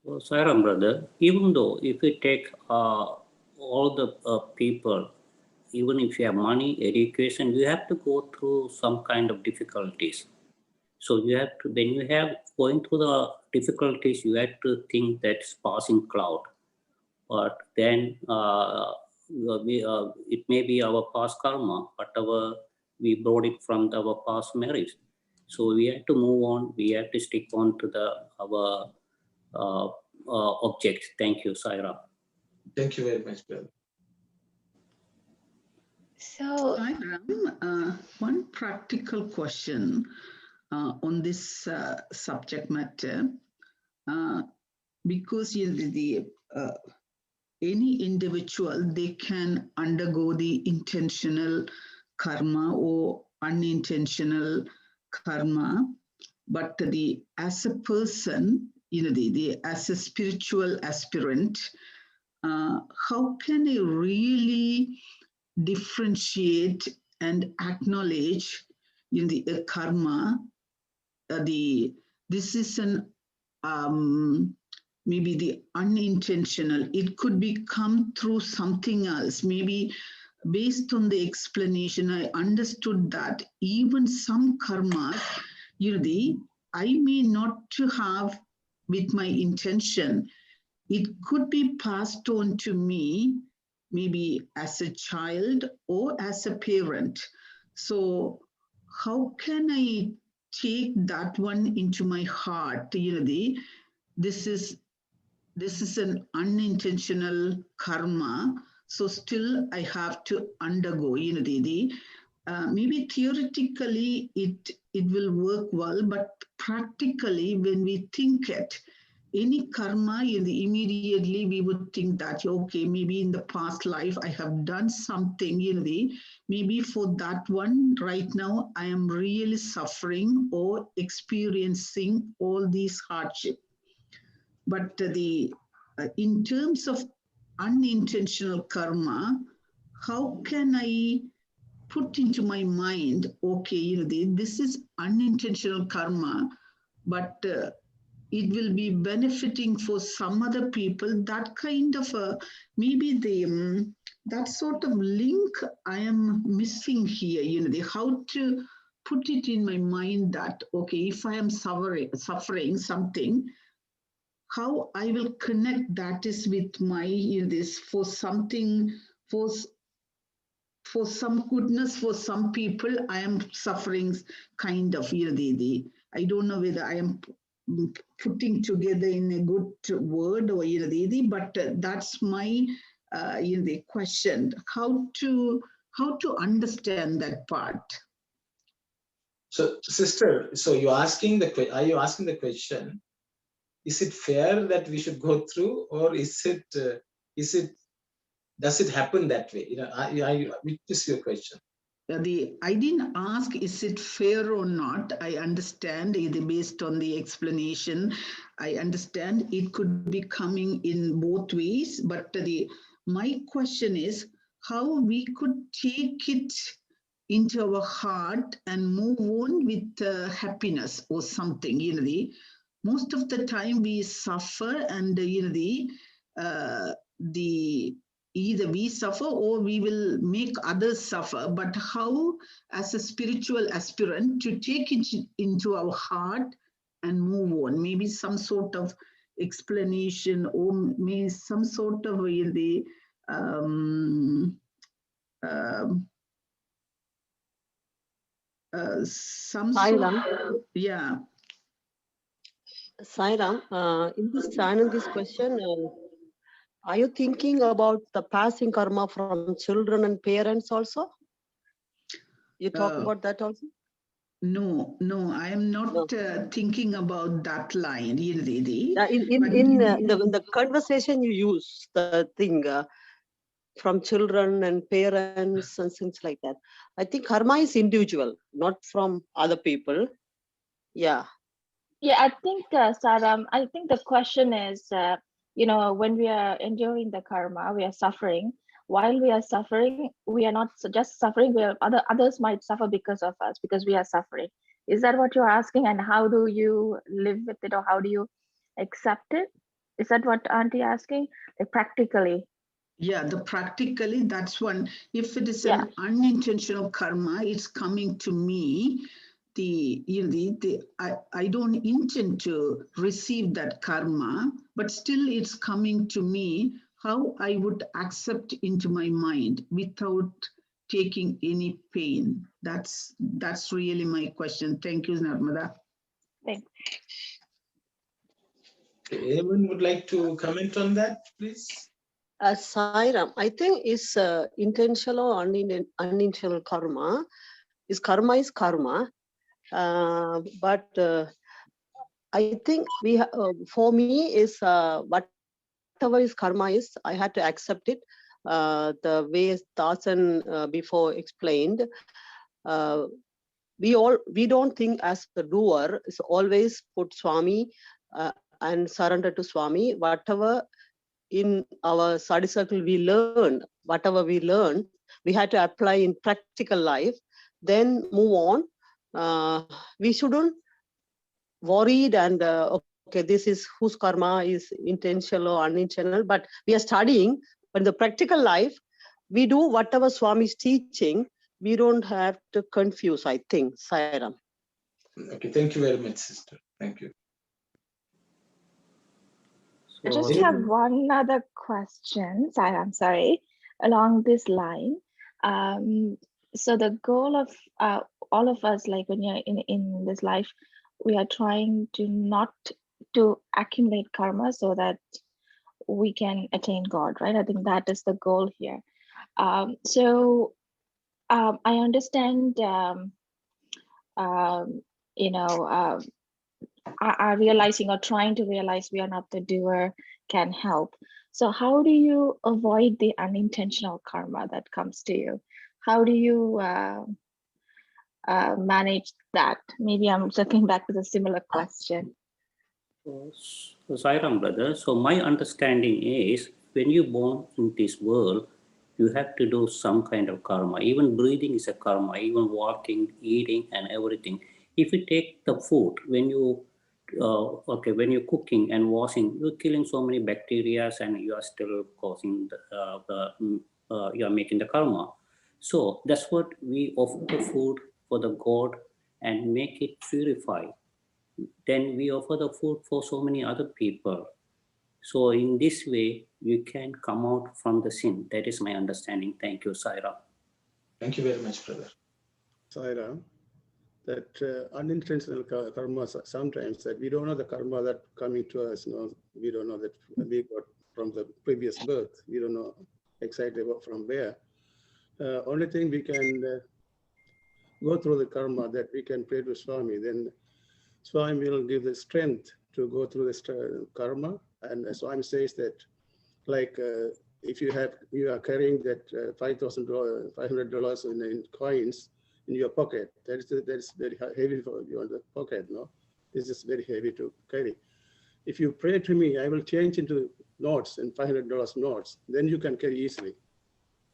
So, Sairam, brother, even though if we take all the people, even if you have money, education, you have to go through some kind of difficulties. So you have to, when you have going through the difficulties, you have to think that's passing cloud. But then it may be our past karma, whatever we brought it from our past marriage. So we have to move on. We have to stick on to our object. Thank you, Saira. Thank you very much, brother. So, one practical question on this subject matter, because any individual, they can undergo the intentional karma or unintentional karma, but as a person, as a spiritual aspirant, how can I really differentiate and acknowledge the karma? This is an maybe the unintentional. It could be come through something else. Maybe based on the explanation, I understood that even some karmas, I may not to have with my intention. It could be passed on to me, maybe as a child or as a parent. So how can I take that one into my heart? This is an unintentional karma. So still I have to undergo, maybe theoretically it will work well, but practically when we think it, any karma, immediately we would think that, okay, maybe in the past life I have done something, maybe for that one right now I am really suffering or experiencing all these hardships. But in terms of unintentional karma, how can I put into my mind, okay, this is unintentional karma, but it will be benefiting for some other people. That kind of maybe that sort of link I am missing here. How to put it in my mind that, okay, if I am suffering something, how I will connect that is with my this for something, for some goodness, for some people I am suffering kind of I don't know whether I am putting together in a good word or but that's my the question, how to understand that part. So, sister, so are you asking the question, is it fair that we should go through, or does it happen that way? Which is your question? I didn't ask, is it fair or not? I understand based on the explanation. I understand it could be coming in both ways, but my question is how we could take it into our heart and move on with happiness or something. Most of the time we suffer, and either we suffer or we will make others suffer. But how, as a spiritual aspirant, to take it into our heart and move on? Maybe some sort of explanation, or maybe some sort of some Sairam. sort of, yeah. Sairam, in this question, are you thinking about the passing karma from children and parents also? You talk about that also? No, I am not thinking about that line. In the conversation you use the thing, from children and parents and things like that. I think karma is individual, not from other people. Yeah. Yeah, I think, Saram, I think the question is, when we are enduring the karma, we are suffering. While we are suffering, we are not just suffering. Others might suffer because of us, because we are suffering. Is that what you're asking? And how do you live with it, or how do you accept it? Is that what Auntie asking? Like practically? Yeah, the practically, that's one. If it is Yeah. an unintentional karma, it's coming to me. I don't intend to receive that karma, but still it's coming to me. How I would accept into my mind without taking any pain. That's really my question. Thank you, Narmada. Thanks. Anyone would like to comment on that, please? Sairam, I think it's intentional or unintentional karma. Karma is karma. But I think for me is whatever is karma is, I had to accept it. The way Dasan before explained, we don't think as the doer is always put Swami and surrender to Swami. Whatever in our study circle we learned, whatever we learned, we had to apply in practical life, then move on. We shouldn't worried and okay, this is whose karma is intentional or unintentional, but we are studying. But in the practical life, we do whatever Swami is teaching. We don't have to confuse, I think, Sairam. Okay, thank you very much, sister. Thank you. I just have one other question. I'm sorry, along this line. So the goal of all of us, like when you're in this life, we are trying to not to accumulate karma so that we can attain God, right? I think that is the goal here. So I understand, realizing or trying to realize we are not the doer can help. So how do you avoid the unintentional karma that comes to you? How do you manage that? Maybe I'm circling back with a similar question. So, Sairam, brother, so my understanding is when you're born in this world, you have to do some kind of karma. Even breathing is a karma, even walking, eating, and everything. If you take the food, when you when you're cooking and washing, you're killing so many bacteria and you are still causing you are making the karma. So that's what we offer the food for the God and make it purify. Then we offer the food for so many other people. So in this way, you can come out from the sin. That is my understanding. Thank you, Saira. Thank you very much, brother. Saira, that unintentional karma, sometimes that we don't know the karma that coming to us. No, we don't know that we got from the previous birth. We don't know exactly from where. Only thing we can go through the karma, that we can pray to Swami. Then Swami will give the strength to go through the karma. And Swami says that, like, if you are carrying that $500 in coins in your pocket, that's very heavy for you on the pocket, no? This is very heavy to carry. If you pray to me, I will change into notes and $500 notes. Then you can carry easily.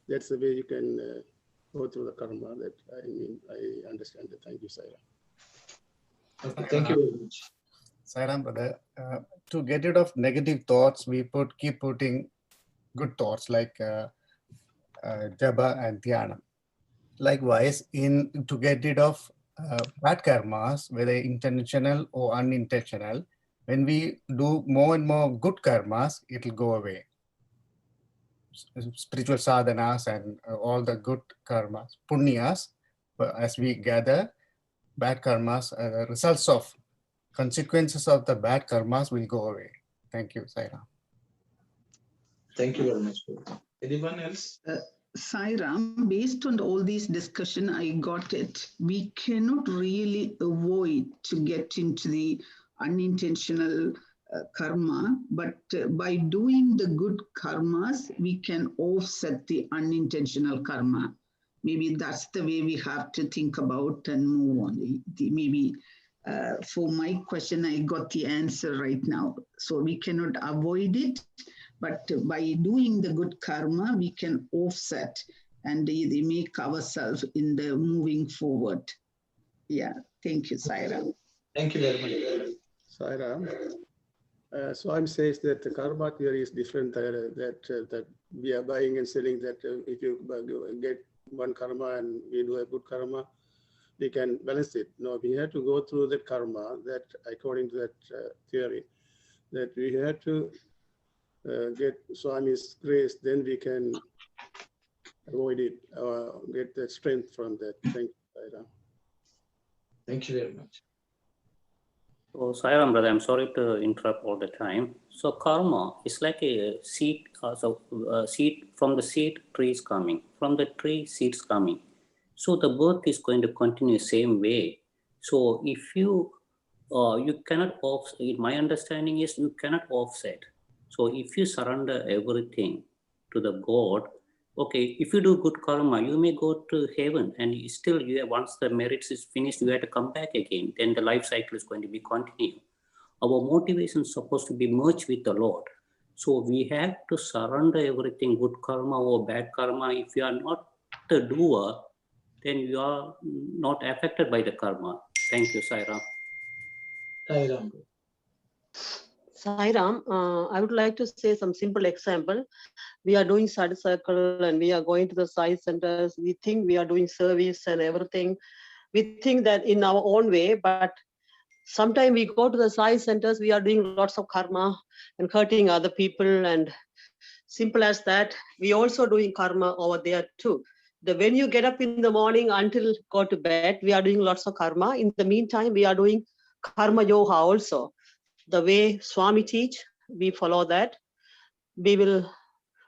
That's the way you can go through the karma. That I understand it. Thank you, Saira. Okay, thank you very much. Sairam, brother, to get rid of negative thoughts, we keep putting good thoughts like japa and dhyana. Likewise, to get rid of bad karmas, whether intentional or unintentional, when we do more and more good karmas, it will go away. Spiritual sadhanas and all the good karmas, punyas, as we gather, bad karmas, results of consequences of the bad karmas will go away. Thank you, Saira. Thank you very much. Anyone else? Sairam, based on all these discussion, I got it. We cannot really avoid to get into the unintentional karma, but by doing the good karmas, we can offset the unintentional karma. Maybe that's the way we have to think about and move on. Maybe for my question, I got the answer right now. So we cannot avoid it, but by doing the good karma, we can offset and they make ourselves in the moving forward. Yeah, thank you, Saira. Thank you very much. Saira, Swami says that the karma theory is different, that we are buying and selling, that if you get one karma and we do a good karma, we can balance it. No, we have to go through that karma, that according to that theory, that we have to get Swami's grace, then we can avoid it, get the strength from that. Thank you, Saira. Thank you very much. So, Sairam brother, I'm sorry to interrupt all the time. So, karma is like a seed. Seed, from the seed, trees coming. From the tree, seeds coming. So the birth is going to continue same way. So if you you cannot offset. My understanding is you cannot offset. So if you surrender everything to the God, okay, if you do good karma, you may go to heaven, and still you have, once the merits is finished, you have to come back again. Then the life cycle is going to be continued. Our motivation is supposed to be merged with the Lord. So we have to surrender everything, good karma or bad karma. If you are not the doer, then you are not affected by the karma. Thank you, Sairam. Sairam. Sairam, I would like to say some simple example. We are doing study circle and we are going to the Sai centers. We think we are doing service and everything. We think that in our own way, but sometimes we go to the Sai centers, we are doing lots of karma and hurting other people, and simple as that. We also doing karma over there too. When you get up in the morning until go to bed, we are doing lots of karma. In the meantime, we are doing karma yoga also. The way Swami teach, we follow that. We will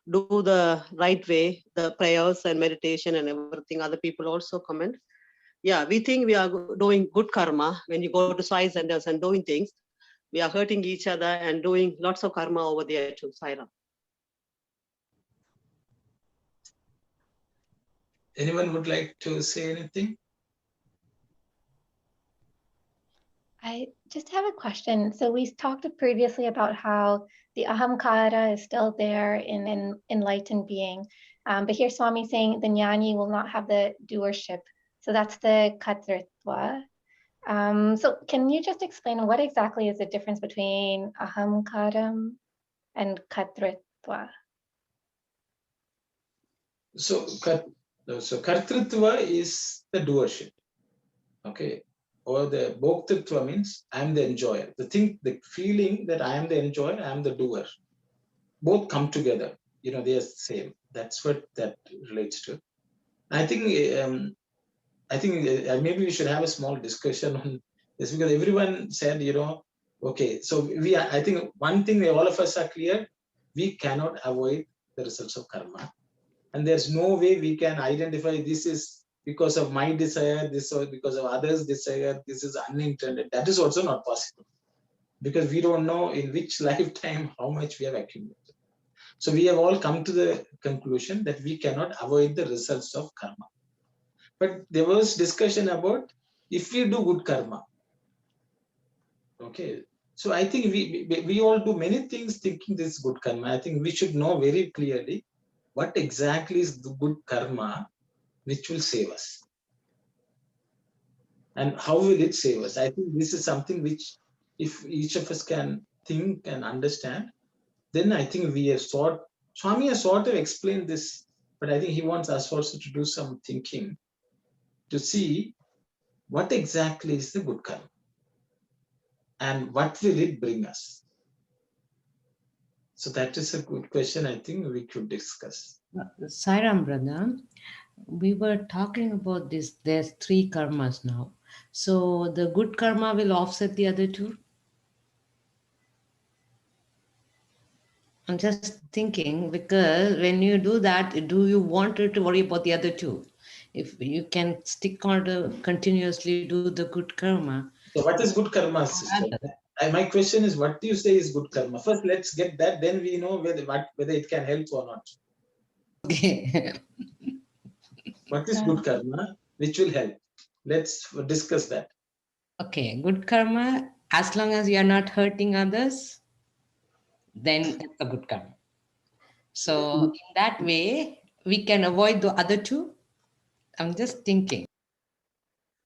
do the right way, the prayers and meditation and everything. Other people also comment. Yeah, we think we are doing good karma when you go to Sai centers and doing things. We are hurting each other and doing lots of karma over there too, Sairam. Anyone would like to say anything? I just have a question. So we talked previously about how the ahamkara is still there in an enlightened being. But here Swami saying the jnani will not have the doership. So that's the katritva. So can you just explain what exactly is the difference between ahamkaram and katritva? So kartritva is the doership. Okay. Or the bhoktritva means I am the enjoyer. The feeling that I am the enjoyer, I am the doer. Both come together. They are the same. That's what that relates to. I think maybe we should have a small discussion on this, because everyone said, okay. So I think one thing all of us are clear: we cannot avoid the results of karma, and there's no way we can identify this is because of my desire, this or because of others' desire, this is unintended. That is also not possible, because we don't know in which lifetime how much we have accumulated. So we have all come to the conclusion that we cannot avoid the results of karma. But there was discussion about if we do good karma. Okay. So I think we all do many things thinking this is good karma. I think we should know very clearly what exactly is the good karma which will save us, and how will it save us. I think this is something which, if each of us can think and understand, then I think we have Swami has sort of explained this, but I think he wants us also to do some thinking to see what exactly is the good karma and what will it bring us. So that is a good question. I think we could discuss. Sairam brother, we were talking about this. There's 3 karmas now. So the good karma will offset the other 2? I'm just thinking, because when you do that, do you want to worry about the other 2? If you can stick on to continuously do the good karma. So what is good karma, sister? My question is, what do you say is good karma? First, let's get that. Then we know whether it can help or not. Okay. What is good karma? Which will help? Let's discuss that. Okay, good karma, as long as you are not hurting others, then that's a good karma. So in that way, we can avoid the other two. I'm just thinking.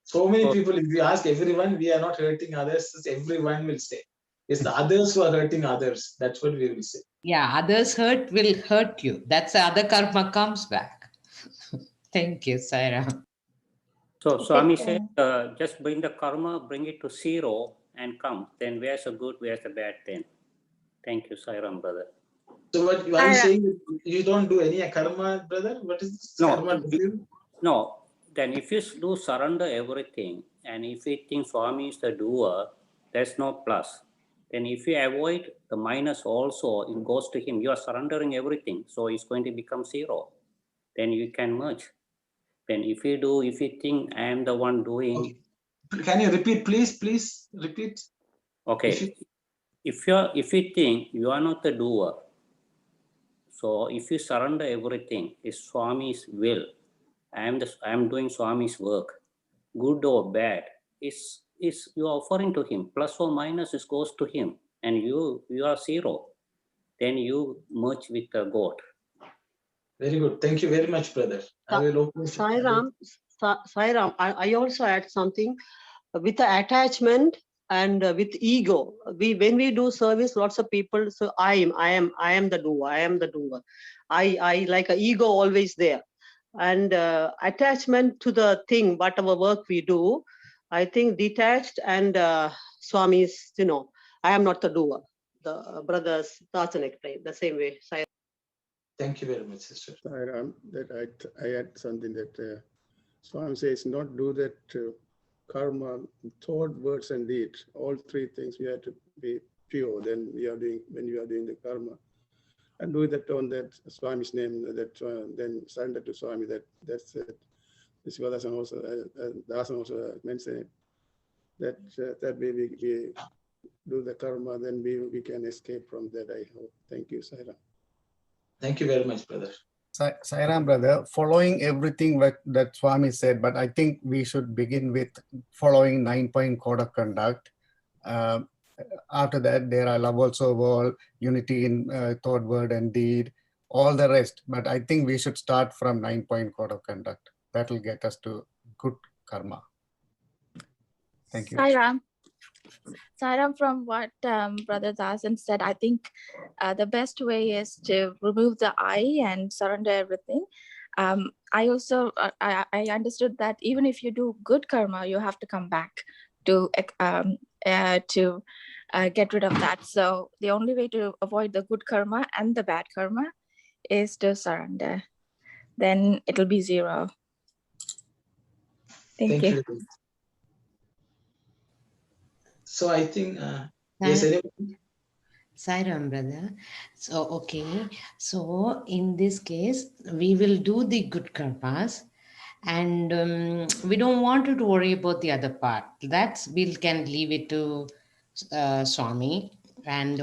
So many people, if you ask everyone, we are not hurting others, everyone will say. It's the others who are hurting others. That's what we will say. Yeah, others hurt will hurt you. That's the other karma comes back. Thank you, Saira. So Swami said, just bring the karma, bring it to zero and come. Then where's the good, where's the bad then? Thank you, Sairam, brother. So what are you saying? You don't do any karma, brother? What is this karma? No, then if you do surrender everything, and if you think Swami is the doer, there's no plus. Then if you avoid the minus also, it goes to him. You are surrendering everything, so it's going to become zero. Then you can merge. Then if you think I am the one doing. Okay. Can you repeat, please? Please repeat. Okay. If you think you are not the doer, so if you surrender everything, it's Swami's will. I am doing Swami's work, good or bad, is you are offering to him. Plus or minus is goes to him, and you are zero. Then you merge with the God. Very good. Thank you very much, brother. I will open. Sairam, I also add something with the attachment and with ego. When we do service, lots of people. So I am the doer. I am the doer. I like a ego always there, and attachment to the thing, whatever work we do. I think detached and Swami's. I am not the doer. The brothers Tatsan explained the same way. Thank you very much, sister. That I add something that Swami says, not do that karma, thought, words, and deed. All three things we have to be pure. Then when you are doing the karma, and do that on that Swami's name. Then surrender to Swami. That's it. This Dasan also mentioned it. That way we do the karma, then we can escape from that. I hope. Thank you, Saira. Thank you very much, brother. Sairam, brother, following everything that Swami said, but I think we should begin with following 9-point code of conduct. After that, there are love also all, unity in thought, word, and deed, all the rest. But I think we should start from 9-point code of conduct. That will get us to good karma. Thank you. Sairam, from what Brother Dasan said, I think the best way is to remove the I and surrender everything. I also I understood that even if you do good karma, you have to come back to get rid of that. So the only way to avoid the good karma and the bad karma is to surrender. Then it'll be zero. Thank you. So I think, yes, anyone? Sairam, brother. So, okay. So, in this case, we will do the good karmas, and we don't want to worry about the other part. We can leave it to Swami. And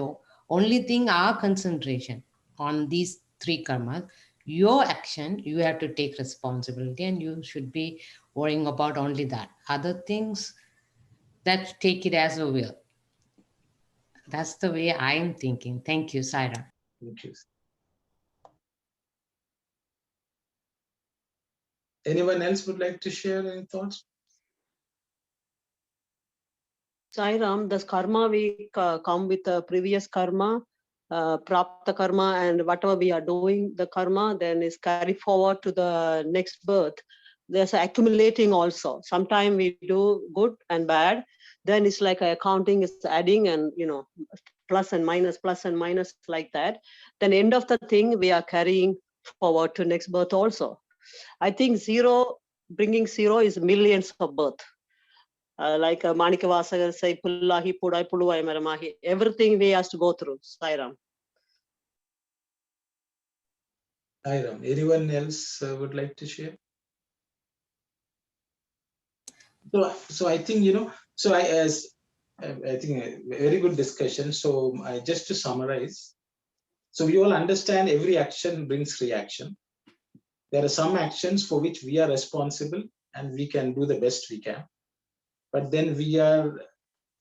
only thing, our concentration on these 3 karmas, your action, you have to take responsibility, and you should be worrying about only that. Other things, that take it as a will. That's the way I am thinking. Thank you, Saira. Thank you. Anyone else would like to share any thoughts? Sairam, the karma we come with the previous karma, prapta karma, and whatever we are doing, the karma then is carried forward to the next birth. There's accumulating also. Sometimes we do good and bad. Then it's like accounting is adding and, plus and minus like that. Then end of the thing, we are carrying forward to next birth also. I think bringing zero is millions of birth. Like Manika Vasagar say, Pullahi, Pudai, Puluai, Maramahi. Everything we has to go through. Sairam. Sairam. Anyone else would like to share? So I think, I think a very good discussion. So just to summarize, so we all understand every action brings reaction. There are some actions for which we are responsible and we can do the best we can. But then we are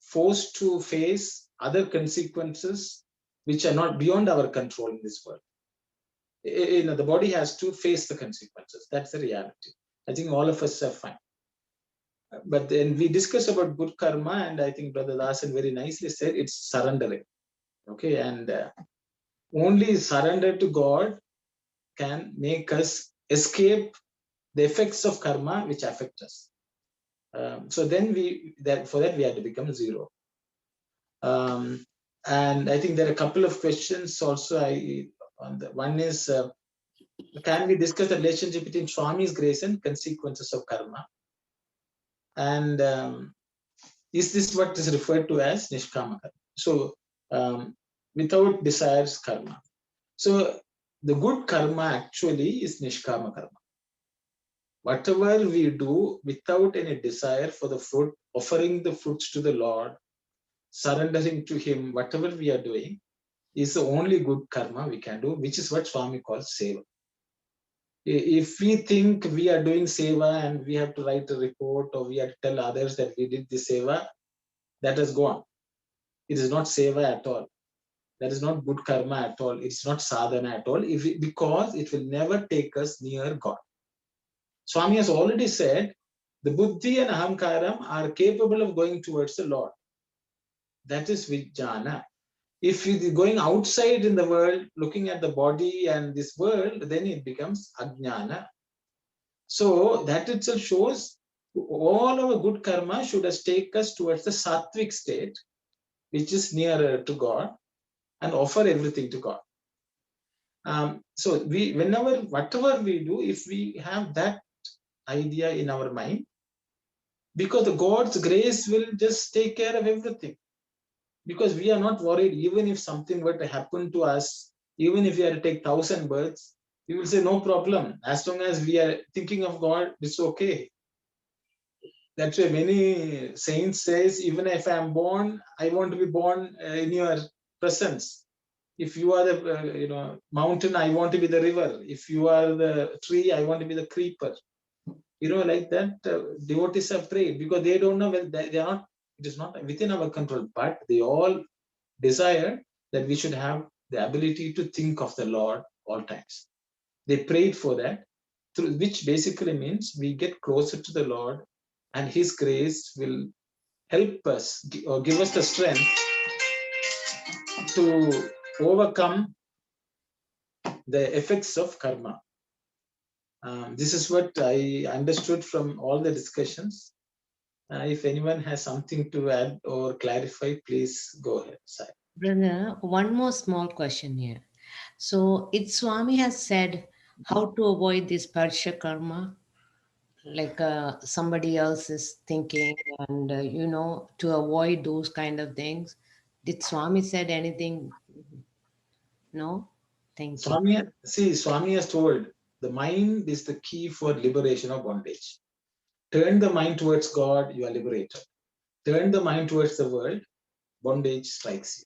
forced to face other consequences which are not beyond our control in this world. The body has to face the consequences. That's the reality. I think all of us are fine. But then we discussed about good karma, and I think Brother Dasan very nicely said it's surrendering. Okay, and only surrender to God can make us escape the effects of karma which affect us. So then for that we had to become zero. And I think there are a couple of questions also. One is, can we discuss the relationship between Swami's grace and consequences of karma? And is this what is referred to as nishkama karma? So without desires karma. So the good karma actually is nishkama karma. Whatever we do without any desire for the fruit, offering the fruits to the Lord, surrendering to Him, whatever we are doing is the only good karma we can do, which is what Swami calls seva. If we think we are doing seva and we have to write a report or we have to tell others that we did the seva, that has gone. It is not seva at all. That is not good karma at all. It's not sadhana at all, because it will never take us near God. Swami has already said the buddhi and ahamkaram are capable of going towards the Lord. That is vijnana. If you are going outside in the world, looking at the body and this world, then it becomes ajnana. So that itself shows all our good karma should take us towards the sattvic state, which is nearer to God, and offer everything to God. So whatever we do, if we have that idea in our mind, because the God's grace will just take care of everything. Because we are not worried, even if something were to happen to us, even if we had to take 1,000 births, we will say no problem. As long as we are thinking of God, it's okay. That's why many saints says, even if I am born, I want to be born in your presence. If you are the mountain, I want to be the river. If you are the tree, I want to be the creeper. Like that, devotees are prayed because they don't know they are not. It is not within our control, but they all desire that we should have the ability to think of the Lord all times. They prayed for that, which basically means we get closer to the Lord, and His grace will help us or give us the strength to overcome the effects of karma. This is what I understood from all the discussions. If anyone has something to add or clarify, please go ahead. Sai. Brother, one more small question here. So, Swami has said how to avoid this Parsha karma, like somebody else is thinking, and to avoid those kind of things. Did Swami said anything? No? Thank you. Swami has told the mind is the key for liberation of bondage. Turn the mind towards God, you are liberated. Turn the mind towards the world, bondage strikes you.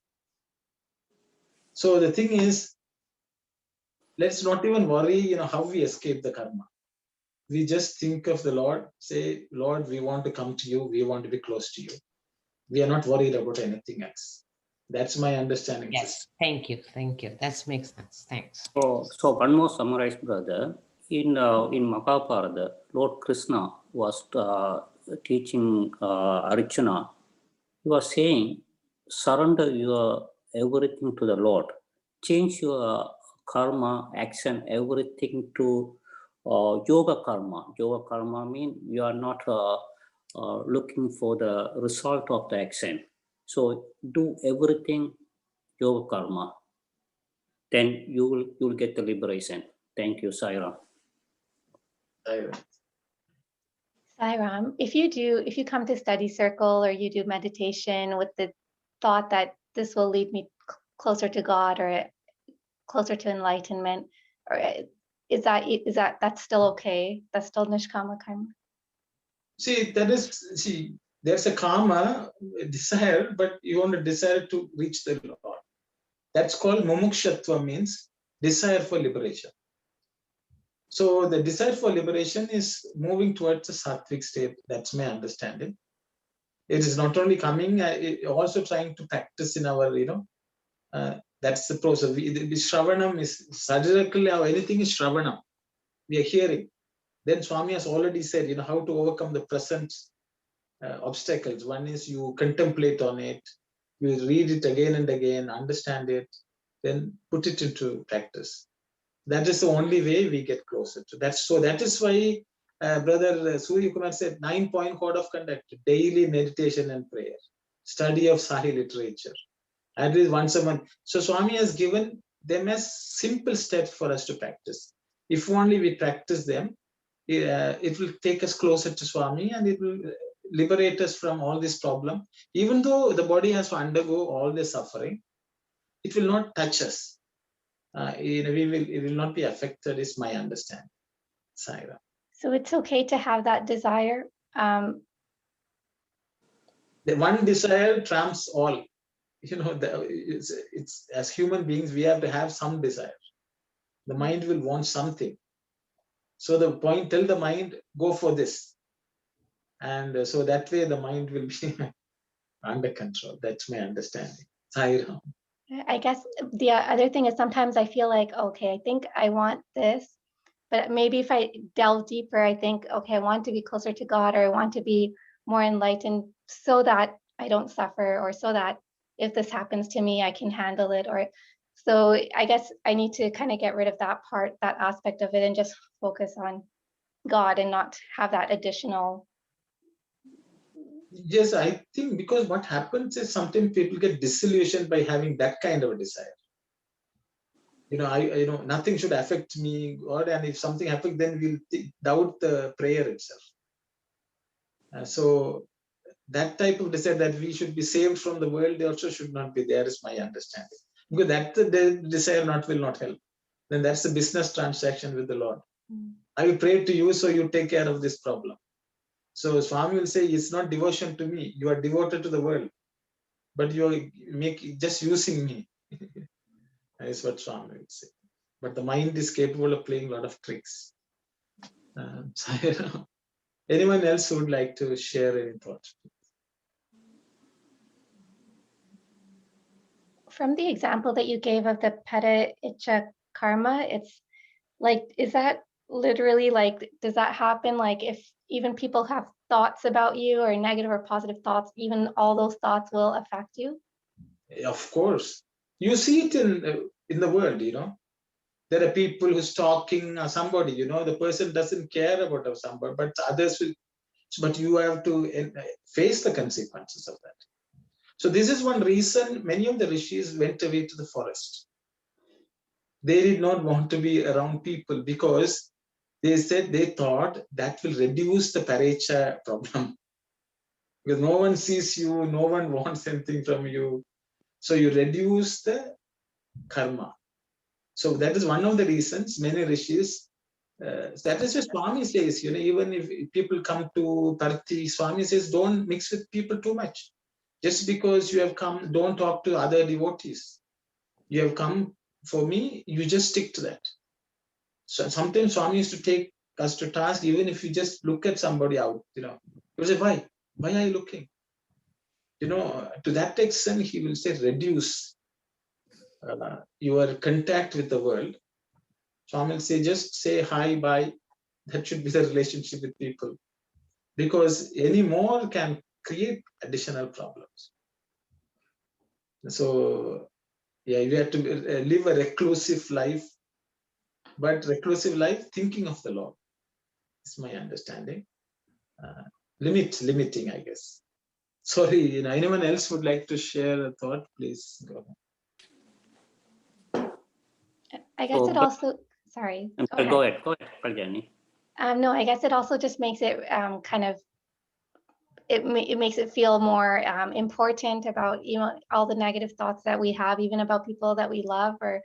So the thing is, let's not even worry, how we escape the karma. We just think of the Lord, say, Lord, we want to come to you, we want to be close to you. We are not worried about anything else. That's my understanding. Yes, thank you. That makes sense. Thanks. So one more summarized, brother. In Mahabharata, Lord Krishna was teaching Arjuna. He was saying, surrender your everything to the Lord. Change your karma, action, everything to yoga karma. Yoga karma means you are not looking for the result of the action. So do everything yoga karma. Then you will get the liberation. Thank you, Sairam. Sairam, if you come to study circle or you do meditation with the thought that this will lead me closer to God or closer to enlightenment, or that's still okay? That's still nishkama karma? See, There's a karma, a desire, but you want to desire to reach the Lord. That's called mumukshatva, means desire for liberation. So the desire for liberation is moving towards the sattvic state. That's my understanding. It is not only coming, also trying to practice in our, that's the process. The Shravanam is sadharakally, anything is Shravanam. We are hearing. Then Swami has already said, how to overcome the present obstacles. One is you contemplate on it, you read it again and again, understand it, then put it into practice. That is the only way we get closer to that. So that is why Brother Surya Kumar said 9-point code of conduct: daily meditation and prayer, study of Sahi literature, at least once a month. So Swami has given them as simple steps for us to practice. If only we practice them, it will take us closer to Swami, and it will liberate us from all this problem. Even though the body has to undergo all this suffering, it will not touch us. It will not be affected, is my understanding. Saira. So it's okay to have that desire. The one desire trumps all. It's as human beings, we have to have some desire. The mind will want something. So the point, tell the mind, go for this. And so that way the mind will be under control. That's my understanding. Saira. I guess the other thing is sometimes I feel like, okay, I think I want this, but maybe if I delve deeper, I think, okay, I want to be closer to God, or I want to be more enlightened so that I don't suffer, or so that if this happens to me, I can handle it. Or so I guess I need to kind of get rid of that part, that aspect of it, and just focus on God and not have that additional. Yes, I think because what happens is sometimes people get disillusioned by having that kind of a desire. Nothing should affect me, God, and if something happens, then we'll doubt the prayer itself. So that type of desire that we should be saved from the world also should not be there, is my understanding. Because that the desire will not help. Then that's a business transaction with the Lord. I will pray to you, so you take care of this problem. So Swami will say, it's not devotion to me. You are devoted to the world, but you are just using me. That's what Swami will say. But the mind is capable of playing a lot of tricks. Anyone else who would like to share any thoughts? From the example that you gave of the Peta Icha karma, it's like, is that literally like, does that happen? Like if even people have thoughts about you, or negative or positive thoughts, even all those thoughts will affect you? Of course. You see it in the world, There are people who's talking somebody, the person doesn't care about somebody, but others will, but you have to face the consequences of that. So this is one reason many of the rishis went away to the forest. They did not want to be around people, because they said they thought that will reduce the parecha problem. Because no one sees you, no one wants anything from you. So you reduce the karma. So that is one of the reasons many rishis, that is what Swami says, even if people come to Tarthi, Swami says, don't mix with people too much. Just because you have come, don't talk to other devotees. You have come for me, you just stick to that. So sometimes Swami used to take us to task, even if you just look at somebody out, he will say, why? Why are you looking? To that extent, he will say, reduce your contact with the world. Swami will say, just say hi, bye. That should be the relationship with people. Because any more can create additional problems. So, yeah, you have to live a reclusive life, but reclusive life thinking of the Lord is my understanding. Limiting, I guess. Sorry, anyone else would like to share a thought? Please go ahead. I guess it also, sorry. Go ahead, Kalyani. No, I guess it also just makes it kind of, it makes it feel more important about all the negative thoughts that we have, even about people that we love, or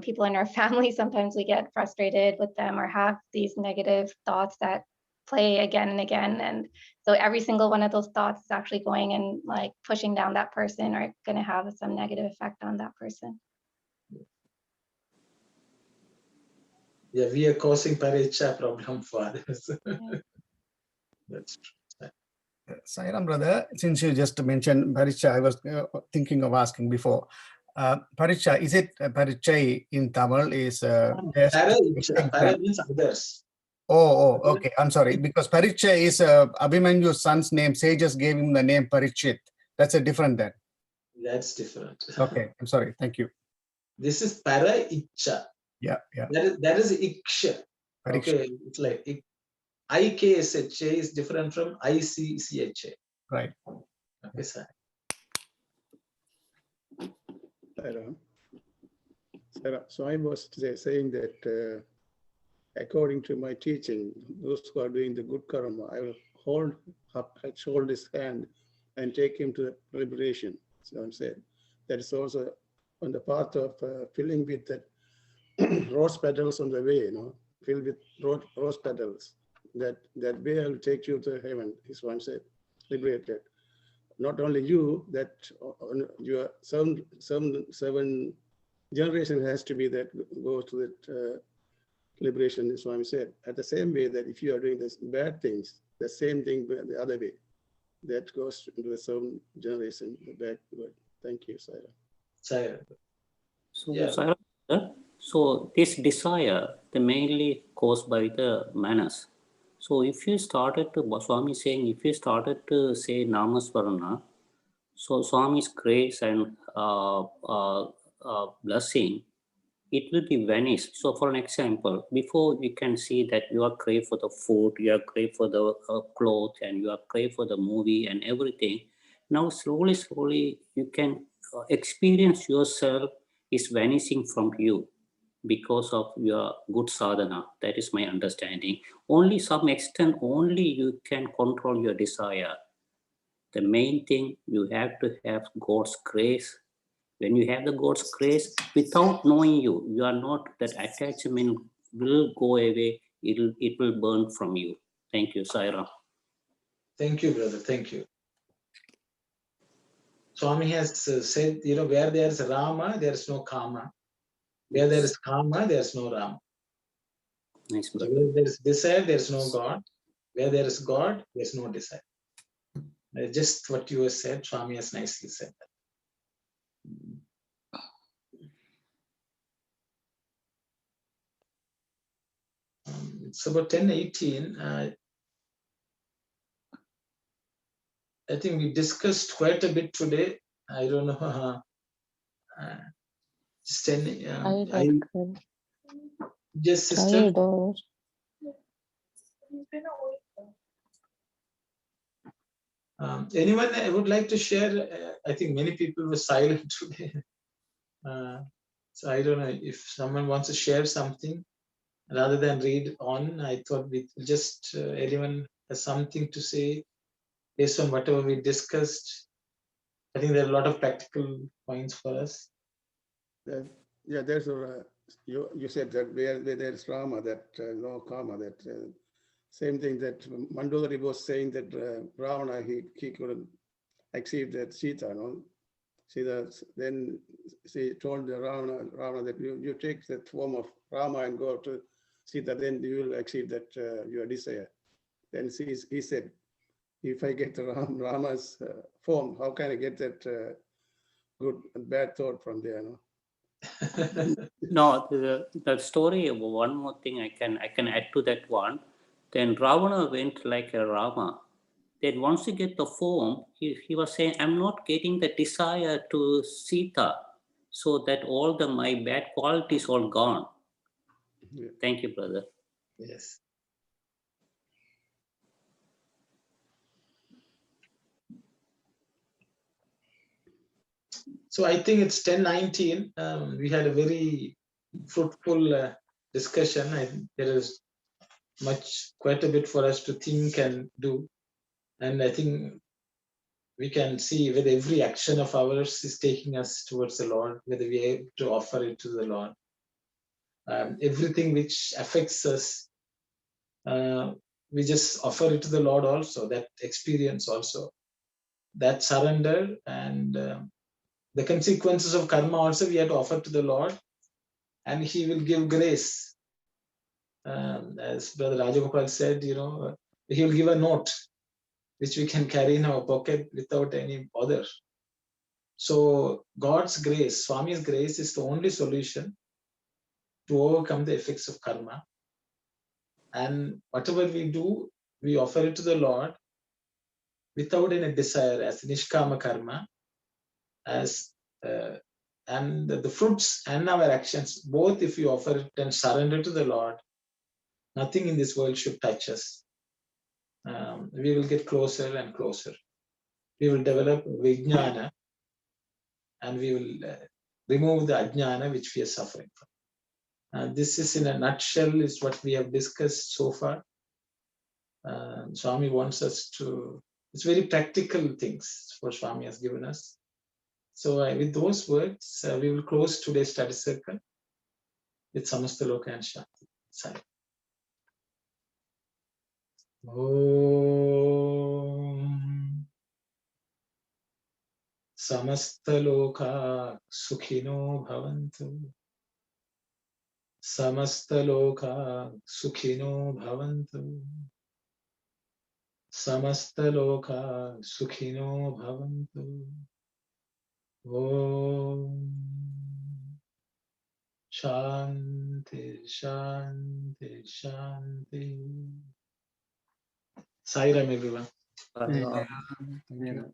people in our family. Sometimes we get frustrated with them or have these negative thoughts that play again and again. And so every single one of those thoughts is actually going and like pushing down that person or going to have some negative effect on that person. Yeah, we are causing paricha problem for others. That's true. Sai Ram, brother, since you just mentioned paricha, I was thinking of asking before. Paricha, is it parichai in Tamil? Is Para means others. Oh, okay. I'm sorry. Because Paricha is Abhimanyu's son's name. Sages gave him the name Parichit. That's a different then. That's different. Okay. I'm sorry. Thank you. This is para icha. Yeah. That is iksha. Okay. It's like IKSHA is different from ICCHA. Right. Okay, sir. So I was saying that according to my teaching, those who are doing the good karma, I will hold his hand and take him to the liberation. So I'm saying that is also on the path of filling with that rose petals on the way, filled with rose petals. That way will take you to heaven, is what I'm saying, liberated. Not only you, that your seven generation has to be that goes to that liberation, is what I'm saying. At the same way that if you are doing this bad things, the same thing the other way, that goes into the seven generation, the backward. Thank you, Saira. So, Yeah. Saira, so this desire, the mainly caused by the manas. So if you started to, Swami saying, if you started to say Namasvarana, so Swami's grace and blessing, it will be vanished. So for an example, before you can see that you are crave for the food, you are crave for the clothes, and you are crave for the movie and everything. Now slowly you can experience yourself is vanishing from you because of your good sadhana. That is my understanding. Only some extent, only you can control your desire. The main thing, you have to have God's grace. When you have the God's grace, without knowing you are not, that attachment will go away. It will burn from you. Thank you, Saira. Thank you, brother. Thank you. Swami has said, where there is Rama, there is no Kama. Where there is Kama, there is no Rama. Nice, so where there is desire, there is no God. Where there is God, there is no desire. Just what you have said, Swami has nicely said that. It's about 10:18. I think we discussed quite a bit today. I don't know. Just sister. Anyone would like to share? I think many people were silent today. So I don't know if someone wants to share something rather than read on. I thought we just anyone has something to say based on whatever we discussed. I think there are a lot of practical points for us. Yeah, there's a you said that where there's Rama, that no karma, that same thing that Mandolari was saying that Ravana he couldn't achieve that Sita, no? Then she told the Ravana that you take that form of Rama and go to Sita, then you will achieve that your desire. Then he said, if I get the Rama's form, how can I get that good and bad thought from there? No? No, the story. One more thing I can add to that one. Then Ravana went like a Rama. Then once you get the form, he was saying, I'm not getting the desire to Sita, so that all my bad qualities all gone. Yeah. Thank you, brother. Yes. So I think it's 10:19. We had a very fruitful discussion. There is quite a bit for us to think and do. And I think we can see whether every action of ours is taking us towards the Lord, whether we are able to offer it to the Lord. Everything which affects us, we just offer it to the Lord also, that experience also, that surrender, and the consequences of karma also we have to offer to the Lord, and He will give grace. As Brother Rajagopal said, He will give a note which we can carry in our pocket without any bother. So God's grace, Swami's grace, is the only solution to overcome the effects of karma. And whatever we do, we offer it to the Lord without any desire, as nishkama karma, and the fruits and our actions, both if we offer it and surrender to the Lord, nothing in this world should touch us. We will get closer and closer. We will develop vijnana, and we will remove the ajnana which we are suffering from. This is in a nutshell is what we have discussed so far. Swami wants us to, it's very practical things what Swami has given us. So with those words, we will close today's study circle with Samasta Loka and Shanti. Sai. Om Samasta Loka Sukhino Bhavantu. Samasta Loka Sukhino Bhavantu. Samasta Loka Sukhino Bhavantu. Om Shanti, Shanti, Shanti. Sai Ram, everyone. Bhagavan. Yeah.